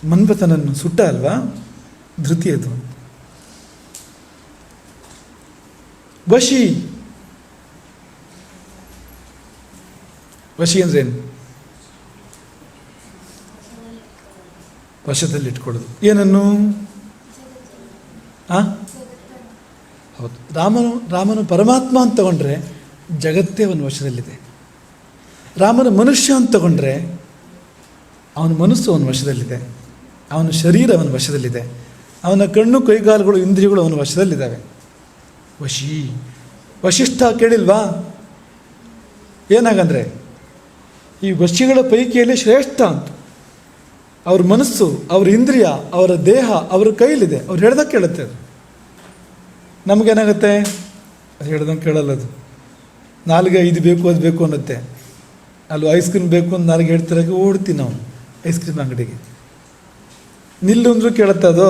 ಮನ್ಮಥನನ್ನು ಸುಟ್ಟ ಅಲ್ವಾ? ಧೃತಿ ಅದು. ವಶಿ, ವಶಿ ಅಂದ್ರೆ ಏನು? ವಶದಲ್ಲಿಟ್ಕೊಳ್ಳೋದು. ಏನನ್ನು? ಹೌದು. ರಾಮನು ಪರಮಾತ್ಮ ಅಂತ ತಗೊಂಡ್ರೆ ಜಗತ್ತೇ ಅವನ ವಶದಲ್ಲಿದೆ. ರಾಮನ ಮನುಷ್ಯ ಅಂತ ತಗೊಂಡ್ರೆ ಅವನ ಮನಸ್ಸು ಅವನ ವಶದಲ್ಲಿದೆ, ಅವನ ಶರೀರ ಅವನ ವಶದಲ್ಲಿದೆ, ಅವನ ಕಣ್ಣು, ಕೈಗಾಲುಗಳು, ಇಂದ್ರಿಯಗಳು ಅವನ ವಶದಲ್ಲಿದ್ದಾವೆ. ವಶಿ. ವಶಿಷ್ಠ ಕೇಳಿಲ್ವಾ? ಏನಾಗಂದರೆ ಈ ವಶಿಗಳ ಪೈಕಿಯಲ್ಲಿ ಶ್ರೇಷ್ಠ ಅಂತ. ಅವ್ರ ಮನಸ್ಸು, ಅವ್ರ ಇಂದ್ರಿಯ, ಅವರ ದೇಹ ಅವರ ಕೈಲಿದೆ. ಅವ್ರು ಹೇಳ್ದಾಗ ಕೇಳುತ್ತೆ ಅದು. ನಮಗೇನಾಗುತ್ತೆ? ಅದು ಹೇಳ್ದಂಗೆ ಕೇಳಲ್ಲ. ಅದು ನಾಲ್ಗೆ ಇದು ಬೇಕು, ಅದು ಬೇಕು ಅನ್ನತ್ತೆ. ಅಲ್ಲಿ ಐಸ್ ಕ್ರೀಮ್ ಬೇಕು ಅಂತ ನಾಲ್ಗೆ ಹೇಳ್ತಿರಾಗ ಓಡ್ತೀವಿ ನಾವು ಐಸ್ ಕ್ರೀಮ್ ಅಂಗಡಿಗೆ. ನಿಲ್ಲು ಅಂದರೂ ಕೇಳುತ್ತೆ ಅದು.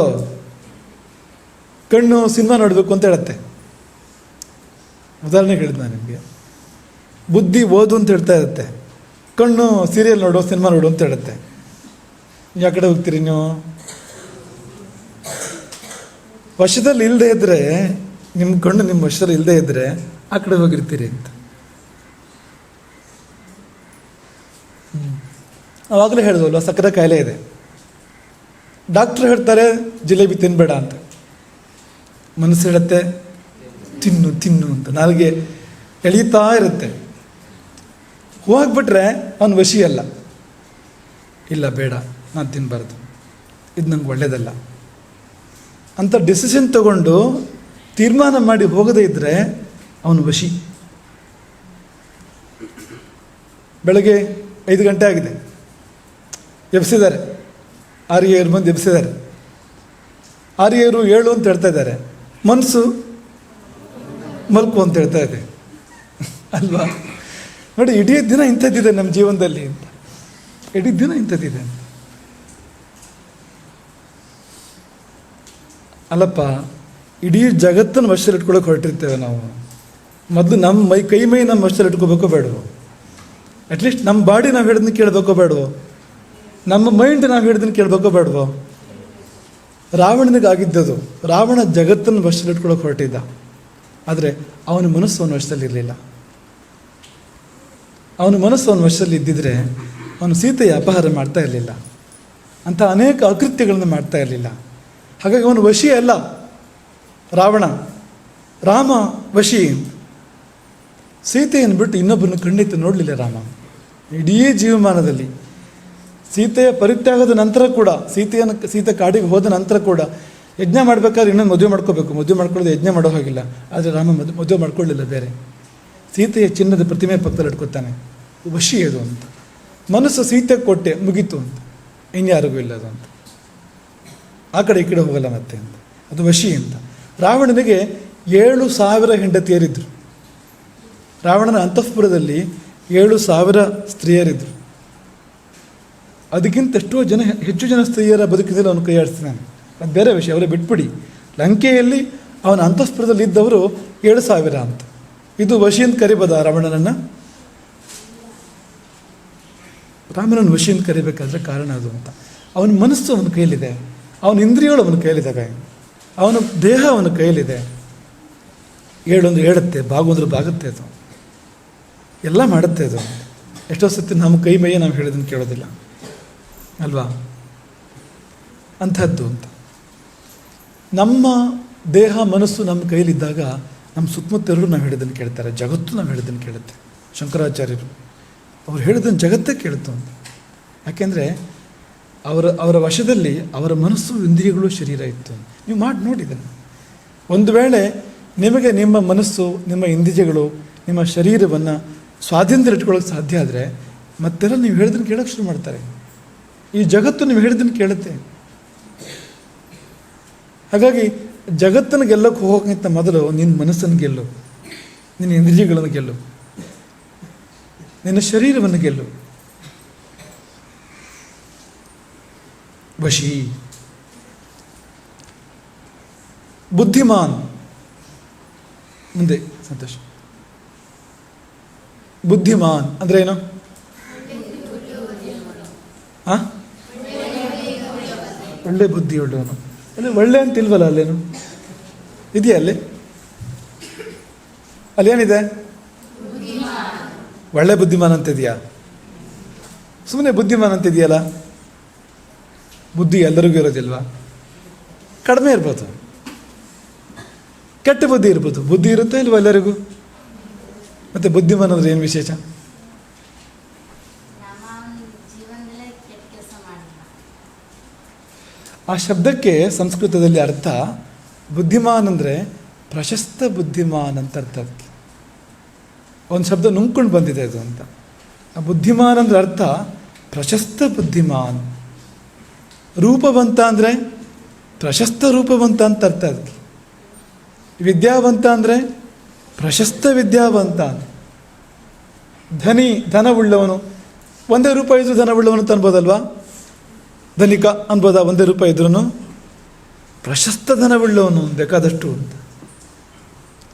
ಕಣ್ಣು ಸಿನಿಮಾ ನೋಡಬೇಕು ಅಂತ ಹೇಳುತ್ತೆ. ಉದಾಹರಣೆ ಹೇಳಿದ್ದು ನಾನು ನಿಮಗೆ. ಬುದ್ಧಿ ಓದು ಅಂತ ಹೇಳ್ತಾ ಇರುತ್ತೆ, ಕಣ್ಣು ಸೀರಿಯಲ್ ನೋಡು, ಸಿನಿಮಾ ನೋಡು ಅಂತ ಹೇಳುತ್ತೆ. ಯಾವ ಕಡೆ ಹೋಗ್ತೀರಿ ನೀವು? ವಶದಲ್ಲಿ ಇಲ್ಲದೆ ಇದ್ದರೆ, ನಿಮ್ಮ ಕಣ್ಣು ನಿಮ್ಮ ವಶದಲ್ಲಿ ಇಲ್ಲದೆ ಇದ್ದರೆ ಆ ಕಡೆ ಹೋಗಿರ್ತೀರಿ ಅಂತ. ಆವಾಗಲೇ ಹೇಳಿದ್ವಲ್ವ, ಸಕ್ಕರೆ ಕಾಯಿಲೆ ಇದೆ, ಡಾಕ್ಟ್ರು ಹೇಳ್ತಾರೆ ಜಿಲೇಬಿ ತಿನ್ನಬೇಡ ಅಂತ. ಮನಸ್ಸು ಹೇಳುತ್ತೆ ತಿನ್ನು ತಿನ್ನು ಅಂತ. ನಾಲ್ಗೆ ಎಳೀತಾ ಇರುತ್ತೆ. ಹೋಗ್ಬಿಟ್ರೆ ಅವನು ವಶಿ ಅಲ್ಲ. ಇಲ್ಲ ಬೇಡ, ನಾನು ತಿನ್ನಬಾರ್ದು, ಇದು ನಂಗೆ ಒಳ್ಳೆಯದಲ್ಲ ಅಂತ ಡಿಸಿಷನ್ ತಗೊಂಡು ತೀರ್ಮಾನ ಮಾಡಿ ಹೋಗದೇ ಇದ್ದರೆ ಅವನು ವಶಿ. ಬೆಳಗ್ಗೆ 5 ಗಂಟೆ ಆಗಿದೆ, ಎಬ್ಸಿದ್ದಾರೆ, ಆರ್ಯರು ಬಂದು ಎಬ್ಸಿದ್ದಾರೆ. ಆರ್ಯರು 7 ಅಂತ ಹೇಳ್ತಾ ಇದ್ದಾರೆ, ಮನಸ್ಸು ಮಲ್ಕು ಅಂತ ಹೇಳ್ತಾ ಇದೆ ಅಲ್ವಾ? ನೋಡಿ, ಇಡೀ ದಿನ ಇಂಥದ್ದಿದೆ ನಮ್ಮ ಜೀವನದಲ್ಲಿ ಅಂತ. ಇಡೀ ದಿನ ಇಂಥದ್ದಿದೆ ಅಂತ. ಅಲ್ಲಪ್ಪ, ಇಡೀ ಜಗತ್ತನ್ನು ವಶದಲ್ಲಿ ಇಟ್ಕೊಳ್ಳೋಕೆ ಹೊರಟಿರ್ತೇವೆ ನಾವು. ಮೊದಲು ನಮ್ಮ ಕೈ ಮೈ ನಮ್ಮ ವಶದಲ್ಲಿ ಇಟ್ಕೋಬೇಕೋ ಬೇಡವೋ? ಅಟ್ಲೀಸ್ಟ್ ನಮ್ಮ ಬಾಡಿ ನಾವು ಹೇಳಿದ್ನ ಕೇಳಬೇಕೋ ಬೇಡವೋ, ನಮ್ಮ ಮೈಂಡ್ ನಾವು ಹೇಳಿದ್ದನ್ನು ಕೇಳಬೇಕೋ ಬೇಡವೋ. ರಾವಣನಿಗಾಗಿದ್ದದು, ರಾವಣ ಜಗತ್ತನ್ನು ವಶದಲ್ಲಿಟ್ಕೊಳ್ಳೋಕೆ ಹೊರಟಿದ್ದ, ಆದರೆ ಅವನ ಮನಸ್ಸು ಅವನ ವಶದಲ್ಲಿ ಇರಲಿಲ್ಲ. ಅವನ ಮನಸ್ಸು ಅವನ ವಶದಲ್ಲಿ ಇದ್ದಿದ್ರೆ ಅವನು ಸೀತೆಯ ಅಪಹಾರ ಮಾಡ್ತಾ ಇರಲಿಲ್ಲ, ಅಂಥ ಅನೇಕ ಅಕೃತ್ಯಗಳನ್ನು ಮಾಡ್ತಾ ಇರಲಿಲ್ಲ. ಹಾಗಾಗಿ ಅವನು ವಶಿ ಅಲ್ಲ ರಾವಣ, ರಾಮ ವಶಿ. ಸೀತೆಯನ್ನು ಬಿಟ್ಟು ಇನ್ನೊಬ್ಬರನ್ನು ಖಂಡಿತ ನೋಡಲಿಲ್ಲ ರಾಮ ಇಡೀ ಜೀವಮಾನದಲ್ಲಿ. ಸೀತೆಯ ಪರಿತ್ಯಾಗದ ನಂತರ ಕೂಡ, ಸೀತೆ ಕಾಡಿಗೆ ಹೋದ ನಂತರ ಕೂಡ ಯಜ್ಞ ಮಾಡಬೇಕಾದ್ರೆ ಇನ್ನೊಂದು ಮದುವೆ ಮಾಡ್ಕೋಬೇಕು, ಮದುವೆ ಮಾಡ್ಕೊಳ್ಳೋದು ಯಜ್ಞ ಮಾಡೋ ಹಾಗಿಲ್ಲ. ಆದರೆ ರಾಮ ಮದುವೆ ಮಾಡ್ಕೊಳ್ಳಿಲ್ಲ ಬೇರೆ. ಸೀತೆಯ ಚಿನ್ನದ ಪ್ರತಿಮೆ ಪಕ್ಕದಲ್ಲಿ ಇಟ್ಕೊತಾನೆ, ವಶಿ ಅದು ಅಂತ. ಮನಸ್ಸು ಸೀತೆ ಕೊಟ್ಟೆ ಮುಗೀತು ಅಂತ, ಇನ್ಯಾರಿಗೂ ಇಲ್ಲ ಅದು ಅಂತ, ಆ ಕಡೆ ಈ ಕಡೆ ಹೋಗಲ್ಲ ಮತ್ತೆ ಅಂತ, ಅದು ವಶಿ ಅಂತ. ರಾವಣನಿಗೆ 7,000 ಹೆಂಡತಿಯರಿದ್ದರು. ರಾವಣನ ಅಂತಃಪುರದಲ್ಲಿ 7,000 ಸ್ತ್ರೀಯರಿದ್ದರು. ಅದಕ್ಕಿಂತ ಹೆಚ್ಚು ಜನ ಸ್ತ್ರೀಯರ ಬದುಕಿನಲ್ಲಿ ಅವನು ಕೈ ಆಡಿಸ್ತಾನೆ, ಅದು ಬೇರೆ ವಿಷಯ, ಅವರೇ ಬಿಟ್ಬಿಡಿ. ಲಂಕೆಯಲ್ಲಿ ಅವನ ಅಂತಃಪುರದಲ್ಲಿ ಇದ್ದವರು 7,000 ಅಂತ. ಇದು ವಶಿ ಅಂತ ಕರಿಬೋದ ರಾವಣನನ್ನು? ರಾಮನನ್ನು ವಶಿ ಅಂತ ಕರಿಬೇಕಾದ್ರೆ ಕಾರಣ ಅದು ಅಂತ. ಅವನ ಮನಸ್ಸು ಅವನ ಕೈಯಲ್ಲಿದೆ, ಅವನ ಇಂದ್ರಿಯಗಳು ಅವನ ಕೈಯಲ್ಲಿದ್ದಾವೆ, ಅವನ ದೇಹ ಅವನ ಕೈಯಲ್ಲಿದೆ. ಏಳೊಂದು ಹೇಳುತ್ತೆ, ಬಾಗೊಂದ್ರೆ ಬಾಗುತ್ತೆ, ಅದು ಎಲ್ಲ ಮಾಡುತ್ತೆ ಅದು. ಎಷ್ಟೋ ಸತಿ ನಮ್ಮ ಕೈ ಮೈಯೇ ನಾವು ಹೇಳಿದ್ದನ್ನು ಕೇಳೋದಿಲ್ಲ ಅಲ್ವಾ? ಅಂಥದ್ದು ಅಂತ. ನಮ್ಮ ದೇಹ ಮನಸ್ಸು ನಮ್ಮ ಕೈಲಿದ್ದಾಗ ನಮ್ಮ ಸುತ್ತಮುತ್ತಲೂ ನಾವು ಹೇಳಿದ್ದನ್ನು ಕೇಳ್ತಾರೆ, ಜಗತ್ತು ನಾವು ಹೇಳಿದ್ದನ್ನು ಕೇಳುತ್ತೆ. ಶಂಕರಾಚಾರ್ಯರು ಅವ್ರು ಹೇಳಿದ್ದನ್ನು ಜಗತ್ತೇ ಕೇಳುತ್ತೆ ಅಂತ. ಯಾಕೆಂದರೆ ಅವರ ವಶದಲ್ಲಿ ಅವರ ಮನಸ್ಸು, ಇಂದ್ರಿಯಗಳು, ಶರೀರ ಇತ್ತು. ನೀವು ಮಾಡಿ ನೋಡಿದ್ದನ್ನು. ಒಂದು ವೇಳೆ ನಿಮಗೆ ನಿಮ್ಮ ಮನಸ್ಸು, ನಿಮ್ಮ ಇಂದ್ರಿಯಗಳು, ನಿಮ್ಮ ಶರೀರವನ್ನು ಸ್ವಾಧೀನದಲ್ಲಿ ಇಟ್ಕೊಳ್ಳೋಕೆ ಸಾಧ್ಯ ಆದರೆ ಮತ್ತೆಲ್ಲ ನೀವು ಹೇಳಿದ್ದನ್ನು ಕೇಳೋಕ್ಕೆ ಶುರು ಮಾಡ್ತಾರೆ. ಈ ಜಗತ್ತು ನೀವು ಹೇಳಿದ್ದನ್ನು ಕೇಳುತ್ತೆ. ಹಾಗಾಗಿ ಜಗತ್ತನ್ನು ಗೆಲ್ಲೋಕ್ಕೆ ಹೋಗೋಕ್ಕಿಂತ ಮೊದಲು ನಿನ್ನ ಮನಸ್ಸನ್ನು ಗೆಲ್ಲು, ನಿನ್ನ ಇಂದ್ರಿಯಗಳನ್ನು ಗೆಲ್ಲು, ನಿನ್ನ ಶರೀರವನ್ನು ಗೆಲ್ಲು. ವಶಿ. ಬುದ್ಧಿಮಾನ್. ಮುಂದೆ ಸಂತೋಷ. ಬುದ್ಧಿಮಾನ್ ಅಂದರೆ ಏನು? ಒಳ್ಳೆ ಬುದ್ಧಿ ಉಳ್ಳವನು. ಅಲ್ಲಿ ಒಳ್ಳೆ ಅಂತಿಲ್ವಲ್ಲ, ಅಲ್ಲೇನು ಇದೆಯಾ? ಅಲ್ಲೇನಿದೆ? ಒಳ್ಳೆ ಬುದ್ಧಿಮಾನ್ ಅಂತಿದೆಯಾ? ಸುಮ್ಮನೆ ಬುದ್ಧಿಮಾನ್ ಅಂತಿದೆಯಲ್ಲ. ಬುದ್ಧಿ ಎಲ್ಲರಿಗೂ ಇರೋದಿಲ್ವಾ? ಕಡಿಮೆ ಇರ್ಬೋದು, ಕೆಟ್ಟ ಬುದ್ಧಿ ಇರ್ಬೋದು. ಬುದ್ಧಿ ಇರುತ್ತೆ ಇಲ್ವಾ ಎಲ್ಲರಿಗೂ? ಮತ್ತು ಬುದ್ಧಿಮಾನ್ ಅಂದರೆ ಏನು ವಿಶೇಷ? ಆ ಶಬ್ದಕ್ಕೆ ಸಂಸ್ಕೃತದಲ್ಲಿ ಅರ್ಥ, ಬುದ್ಧಿಮಾನ್ ಅಂದರೆ ಪ್ರಶಸ್ತ ಬುದ್ಧಿಮಾನ್ ಅಂತ ಅರ್ಥ. ಅದಕ್ಕೆ ಒಂದು ಶಬ್ದ ನುಂಗ್ಕೊಂಡು ಬಂದಿದೆ ಅದು ಅಂತ. ಆ ಬುದ್ಧಿಮಾನ್ ಅಂದರೆ ಅರ್ಥ ಪ್ರಶಸ್ತ ಬುದ್ಧಿಮಾನ್. ರೂಪವಂತ ಅಂದರೆ ಪ್ರಶಸ್ತ ರೂಪವಂತ ಅಂತ ಅರ್ಥ. ಅದಕ್ಕೆ ವಿದ್ಯಾವಂತ ಅಂದರೆ ಪ್ರಶಸ್ತ ವಿದ್ಯಾವಂತ. ಧನವುಳ್ಳವನು, 1 ರೂಪಾಯಿ ಇದ್ರೂ ಧನವುಳ್ಳವನು ಅಂತ ಅನ್ಬೋದಲ್ವಾ? ಧನಿಕ ಅನ್ಬೋದ? 1 ರೂಪಾಯಿ ಇದ್ರೂ ಪ್ರಶಸ್ತ ಧನವುಳ್ಳವನು ಬೇಕಾದಷ್ಟು ಅಂತ.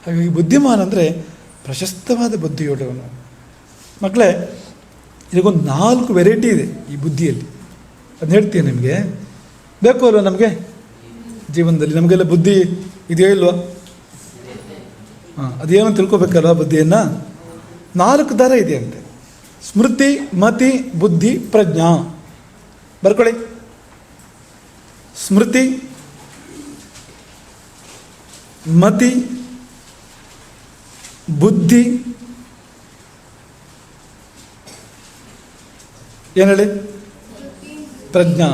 ಹಾಗಾಗಿ ಬುದ್ಧಿಮಾನ್ ಅಂದರೆ ಪ್ರಶಸ್ತವಾದ ಬುದ್ಧಿಯುಳ್ಳವನು. ಮಕ್ಕಳೇ, ಇದಕ್ಕೊಂದು 4 ವೆರೈಟಿ ಇದೆ ಈ ಬುದ್ಧಿಯಲ್ಲಿ. ಅದನ್ನ ಹೇಳ್ತೀನಿ ನಿಮಗೆ. ಬೇಕು ಅಲ್ವ ನಮಗೆ ಜೀವನದಲ್ಲಿ? ನಮಗೆಲ್ಲ ಬುದ್ಧಿ ಇದೆಯೋ ಇಲ್ವಾ? ಅದೇನೋ ತಿಳ್ಕೊಬೇಕಲ್ವ ಬುದ್ಧಿಯನ್ನು? 4 ಥರ ಇದೆಯಂತೆ. ಸ್ಮೃತಿ, ಮತಿ, ಬುದ್ಧಿ, ಪ್ರಜ್ಞಾ. ಬರ್ಕೊಳ್ಳಿ. ಸ್ಮೃತಿ, ಮತಿ, ಬುದ್ಧಿ, ಏನು ಹೇಳಿ? ಪ್ರಜ್ಞಾ.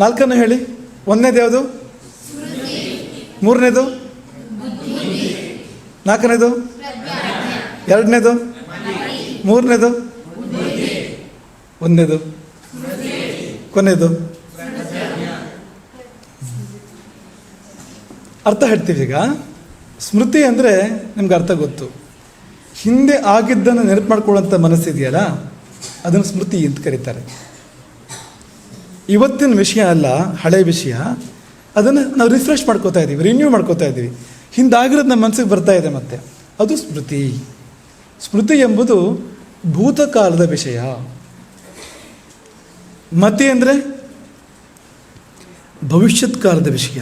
4 ಹೇಳಿ. 1ನೇದು ಯಾವುದು? 3ನೇದು? 4ನೇದು? 2ನೇದು? 3ನೇದು? 1ನೇದು? ಕೊನೆಯದು? ಅರ್ಥ ಹೇಳ್ತೀವಿ ಈಗ. ಸ್ಮೃತಿ ಅಂದರೆ ನಿಮ್ಗೆ ಅರ್ಥ ಗೊತ್ತು. ಹಿಂದೆ ಆಗಿದ್ದನ್ನು ನೆನಪು ಮಾಡ್ಕೊಳ್ಳೋಂಥ ಮನಸ್ಸಿದೆಯಲ್ಲ, ಅದನ್ನು ಸ್ಮೃತಿ ಅಂತ ಕರೀತಾರೆ. ಇವತ್ತಿನ ವಿಷಯ ಅಲ್ಲ, ಹಳೆ ವಿಷಯ. ಅದನ್ನು ನಾವು ರಿಫ್ರೆಶ್ ಮಾಡ್ಕೋತಾ ಇದ್ದೀವಿ, ರಿನ್ಯೂ ಮಾಡ್ಕೋತಾ ಇದ್ದೀವಿ. ಹಿಂದಾಗಿರೋದು ನಮ್ಮ ಮನಸ್ಸಿಗೆ ಬರ್ತಾ ಇದೆ ಮತ್ತೆ, ಅದು ಸ್ಮೃತಿ. ಸ್ಮೃತಿ ಎಂಬುದು ಭೂತಕಾಲದ ವಿಷಯ. ಮತಿ ಅಂದರೆ ಭವಿಷ್ಯತ್ ಕಾಲದ ವಿಷಯ.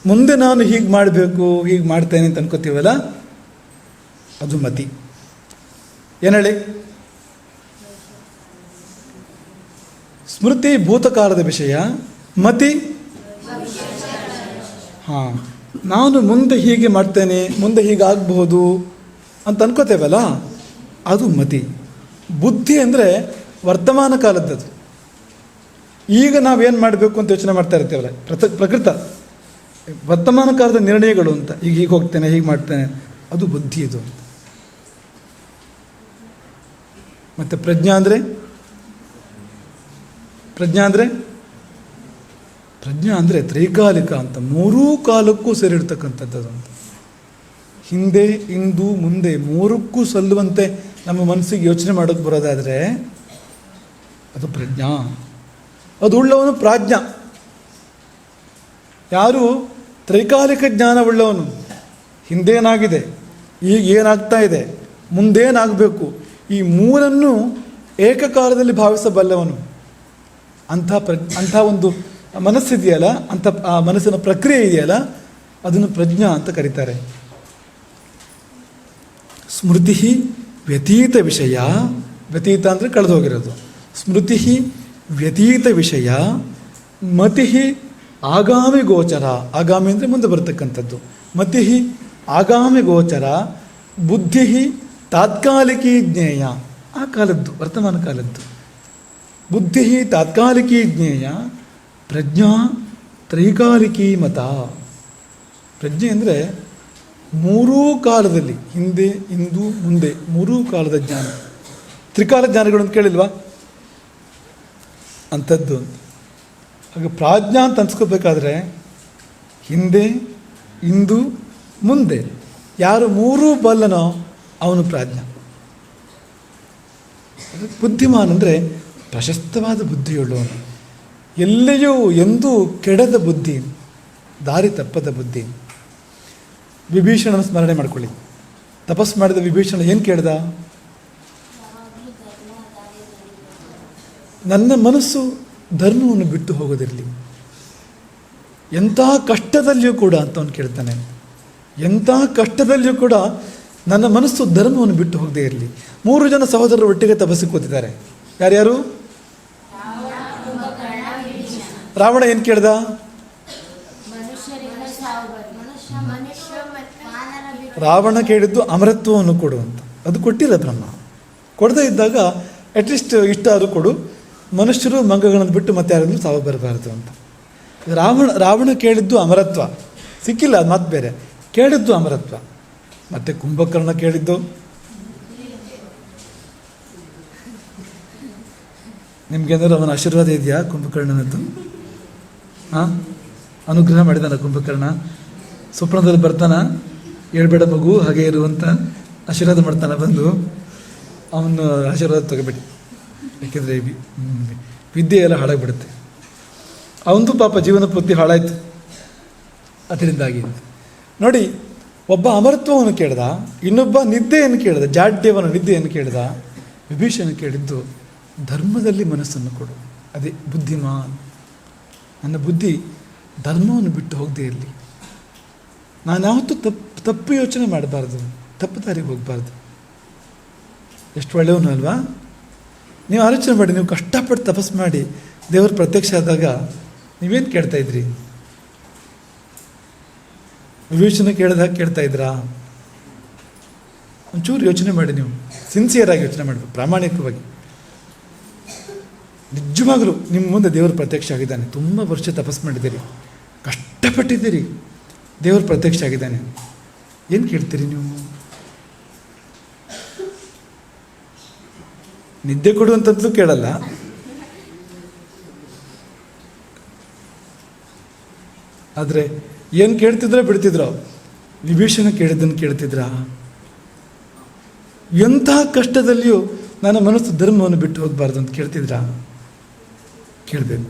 ಮುಂದೆ ನಾನು ಹೀಗೆ ಮಾಡಬೇಕು, ಹೀಗೆ ಮಾಡ್ತೇನೆ ಅಂತ ಅನ್ಕೋತೀವಲ್ಲ, ಅದು ಮತಿ. ಏನು ಹೇಳಿ? ಸ್ಮೃತಿ ಭೂತಕಾಲದ ವಿಷಯ, ಮತಿ ಹಾಂ, ನಾನು ಮುಂದೆ ಹೀಗೆ ಮಾಡ್ತೇನೆ, ಮುಂದೆ ಹೀಗಾಗಬಹುದು ಅಂತ ಅನ್ಕೋತೇವಲ್ಲ, ಅದು ಮತಿ. ಬುದ್ಧಿ ಅಂದರೆ ವರ್ತಮಾನ ಕಾಲದ್ದದು. ಈಗ ನಾವೇನು ಮಾಡಬೇಕು ಅಂತ ಯೋಚನೆ ಮಾಡ್ತಾ ಇರ್ತೀವಲ್ಲ, ಪ್ರಕೃತ ವರ್ತಮಾನ ಕಾಲದ ನಿರ್ಣಯಗಳು ಅಂತ. ಈಗ ಹೀಗೆ ಹೋಗ್ತೇನೆ, ಹೀಗೆ ಮಾಡ್ತೇನೆ, ಅದು ಬುದ್ಧಿ ಇದು. ಮತ್ತು ಪ್ರಜ್ಞಾ ಅಂದರೆ ತ್ರೈಕಾಲಿಕ ಅಂತ, ಮೂರೂ ಕಾಲಕ್ಕೂ ಸೇರಿಡ್ತಕ್ಕಂಥದ್ದು ಅಂತ. ಹಿಂದೆ, ಇಂದು, ಮುಂದೆ ಮೂರಕ್ಕೂ ಸಲ್ಲುವಂತೆ ನಮ್ಮ ಮನಸ್ಸಿಗೆ ಯೋಚನೆ ಮಾಡೋಕ್ಕೆ ಬರೋದಾದರೆ ಅದು ಪ್ರಜ್ಞಾ. ಅದು ಉಳ್ಳವನು ಪ್ರಾಜ್ಞ. ಯಾರು ತ್ರೈಕಾಲಿಕ ಜ್ಞಾನವುಳ್ಳವನು, ಹಿಂದೇನಾಗಿದೆ, ಈಗ ಏನಾಗ್ತಾ ಇದೆ, ಮುಂದೇನಾಗಬೇಕು, ಈ ಮೂರನ್ನು ಏಕಕಾಲದಲ್ಲಿ ಭಾವಿಸಬಲ್ಲವನು, ಅಂಥ ಒಂದು ಮನಸ್ಸಿದೆಯಲ್ಲ, ಆ ಮನಸ್ಸಿನ ಪ್ರಕ್ರಿಯೆ ಇದೆಯಲ್ಲ, ಅದನ್ನು ಪ್ರಜ್ಞಾ ಅಂತ ಕರೀತಾರೆ. ಸ್ಮೃತಿ ವ್ಯತೀತ ವಿಷಯ, ವ್ಯತೀತ ಅಂದರೆ ಕಳೆದು ಹೋಗಿರೋದು. ಸ್ಮೃತಿ ವ್ಯತೀತ ವಿಷಯ, ಮತಿ ಆಗಾಮಿ ಗೋಚರ, ಆಗಾಮಿ ಅಂದರೆ ಮುಂದೆ ಬರತಕ್ಕಂಥದ್ದು. ಮತಿ ಆಗಾಮಿ ಗೋಚರ, ಬುದ್ಧಿ ತಾತ್ಕಾಲಿಕೀ ಜ್ಞೇಯ, ಆ ಕಾಲದ್ದು, ವರ್ತಮಾನ ಕಾಲದ್ದು. ಬುದ್ಧಿ ತಾತ್ಕಾಲಿಕೀ ಜ್ಞೇಯ, ಪ್ರಜ್ಞಾ ತ್ರೈಕಾಲಿಕೀ ಮತ. ಪ್ರಜ್ಞೆ ಅಂದರೆ ಮೂರೂ ಕಾಲದಲ್ಲಿ, ಹಿಂದೆ, ಇಂದು, ಮುಂದೆ ಮೂರೂ ಕಾಲದ ಜ್ಞಾನ. ತ್ರಿಕಾಲ ಜ್ಞಾನಗಳು ಅಂತ ಕೇಳಿಲ್ವಾ? ಅಂಥದ್ದು. ಹಾಗೆ ಪ್ರಾಜ್ಞಾ ಅಂತ ಅನ್ಸ್ಕೋಬೇಕಾದ್ರೆ ಹಿಂದೆ, ಇಂದು, ಮುಂದೆ ಯಾರು ಮೂರೂ ಬಲ್ಲನೋ ಅವನು ಪ್ರಾಜ್ಞ. ಬುದ್ಧಿಮಾನ್ ಅಂದರೆ ಪ್ರಶಸ್ತವಾದ ಬುದ್ಧಿಯುಳ್ಳವನು, ಎಲ್ಲಿಯೂ ಎಂದೂ ಕೆಡದ ಬುದ್ಧಿ, ದಾರಿ ತಪ್ಪದ ಬುದ್ಧಿ. ವಿಭೀಷಣನ ಸ್ಮರಣೆ ಮಾಡ್ಕೊಳ್ಳಿ. ತಪಸ್ಸು ಮಾಡಿದ ವಿಭೀಷಣ ಏನು ಕೇಳ್ದ? ನನ್ನ ಮನಸ್ಸು ಧರ್ಮವನ್ನು ಬಿಟ್ಟು ಹೋಗೋದಿರಲಿ, ಎಂಥ ಕಷ್ಟದಲ್ಲಿಯೂ ಕೂಡ ಅಂತ ಅವನು ಕೇಳ್ತಾನೆ. ಎಂಥ ಕಷ್ಟದಲ್ಲಿಯೂ ಕೂಡ ನನ್ನ ಮನಸ್ಸು ಧರ್ಮವನ್ನು ಬಿಟ್ಟು ಹೋಗದೇ ಇರಲಿ. 3 ಜನ ಸಹೋದರರು ಒಟ್ಟಿಗೆ ತಪಸ್ಸಿಗೆ ಕೂತಿದ್ದಾರೆ. ಯಾರ್ಯಾರು? ರಾವಣ ಏನು ಕೇಳ್ದ? ರಾವಣ ಕೇಳಿದ್ದು ಅಮರತ್ವವನ್ನು ಕೊಡು ಅಂತ. ಅದು ಕೊಟ್ಟಿಲ್ಲ ಬ್ರಹ್ಮ. ಕೊಡದೇ ಇದ್ದಾಗ ಅಟ್ಲೀಸ್ಟ್ ಇಷ್ಟಾದರೂ ಕೊಡು, ಮನುಷ್ಯರು ಮಂಗಗಳನ್ನು ಬಿಟ್ಟು ಮತ್ತೆ ಯಾರಾದ್ರೂ ಸಾವು ಬರಬಾರದು ಅಂತ. ರಾವಣ ಕೇಳಿದ್ದು ಅಮರತ್ವ, ಸಿಕ್ಕಿಲ್ಲ, ಅದು ಮಾತು ಬೇರೆ. ಕೇಳಿದ್ದು ಅಮರತ್ವ. ಮತ್ತು ಕುಂಭಕರ್ಣ ಕೇಳಿದ್ದು ನಿಮಗೇನಾದ್ರು ಅವನ ಆಶೀರ್ವಾದ ಇದೆಯಾ ಕುಂಭಕರ್ಣನದ್ದು? ಹಾಂ, ಅನುಗ್ರಹ ಮಾಡಿದಾನ ಕುಂಭಕರ್ಣ? ಸ್ವಪ್ನದಲ್ಲಿ ಬರ್ತಾನ, ಹೇಳ್ಬೇಡ ಮಗು ಹಾಗೆ ಇರುವಂತ ಆಶೀರ್ವಾದ ಮಾಡ್ತಾನೆ ಬಂದು. ಅವನು ಆಶೀರ್ವಾದ ತಗೋಬೇಡಿ, ಯಾಕೆಂದರೆ ವಿದ್ಯೆ ಎಲ್ಲ ಹಾಳಾಗ್ಬಿಡುತ್ತೆ. ಅವನದು ಪಾಪ ಜೀವನ ಪೂರ್ತಿ ಹಾಳಾಯಿತು ಅದರಿಂದಾಗಿ. ನೋಡಿ, ಒಬ್ಬ ಅಮರತ್ವವನ್ನು ಕೇಳ್ದ, ಇನ್ನೊಬ್ಬ ನಿದ್ದೆಯನ್ನು ಕೇಳ್ದ, ಜಾಡ್ಯವನ ನಿದ್ದೆಯನ್ನು ಕೇಳ್ದ. ವಿಭೀಷಣ ಕೇಳಿದ್ದು ಧರ್ಮದಲ್ಲಿ ಮನಸ್ಸನ್ನು ಕೊಡು, ಅದೇ ಬುದ್ಧಿಮಾನ್. ನನ್ನ ಬುದ್ಧಿ ಧರ್ಮವನ್ನು ಬಿಟ್ಟು ಹೋಗದೇ ಇರಲಿ, ನಾನು ಯಾವತ್ತೂ ತಪ್ಪು ಯೋಚನೆ ಮಾಡಬಾರ್ದು, ತಪ್ಪು ದಾರಿಗೆ ಹೋಗಬಾರ್ದು. ಎಷ್ಟು ಒಳ್ಳೆಯವನು ಅಲ್ವಾ? ನೀವು ಆಲೋಚನೆ ಮಾಡಿ, ನೀವು ಕಷ್ಟಪಟ್ಟು ತಪಸ್ಸು ಮಾಡಿ ದೇವರು ಪ್ರತ್ಯಕ್ಷ ಆದಾಗ ನೀವೇನು ಕೇಳ್ತಾ ಇದ್ರಿ? ವಿಭೀಷಣ ಕೇಳಿದಾಗ ಕೇಳ್ತಾ ಇದ್ರಾ? ಒಂಚೂರು ಯೋಚನೆ ಮಾಡಿ, ನೀವು ಸಿನ್ಸಿಯರಾಗಿ ಯೋಚನೆ ಮಾಡಬೇಕು, ಪ್ರಾಮಾಣಿಕವಾಗಿ. ನಿಜವಾಗಲೂ ನಿಮ್ಮ ಮುಂದೆ ದೇವರು ಪ್ರತ್ಯಕ್ಷ ಆಗಿದ್ದಾನೆ. ತುಂಬ ವರ್ಷ ತಪಸ್ಸು ಮಾಡಿದ್ದೀರಿ, ಕಷ್ಟಪಟ್ಟಿದ್ದೀರಿ, ದೇವರು ಪ್ರತ್ಯಕ್ಷ ಆಗಿದ್ದಾನೆ. ಏನು ಕೇಳ್ತೀರಿ ನೀವು? ನಿದ್ದೆ ಕೊಡುವಂಥದ್ದು ಕೇಳಲ್ಲ, ಆದರೆ ಏನು ಕೇಳ್ತಿದ್ರೆ ಬಿಡ್ತಿದ್ರು? ವಿಭೀಷಣ ಕೇಳಿದ್ದನ್ನು ಕೇಳ್ತಿದ್ರ? ಎಂಥ ಕಷ್ಟದಲ್ಲಿಯೂ ನನ್ನ ಮನಸ್ಸು ಧರ್ಮವನ್ನು ಬಿಟ್ಟು ಹೋಗಬಾರ್ದು ಅಂತ ಕೇಳ್ತಿದ್ರ? ಕೇಳಬೇಕು.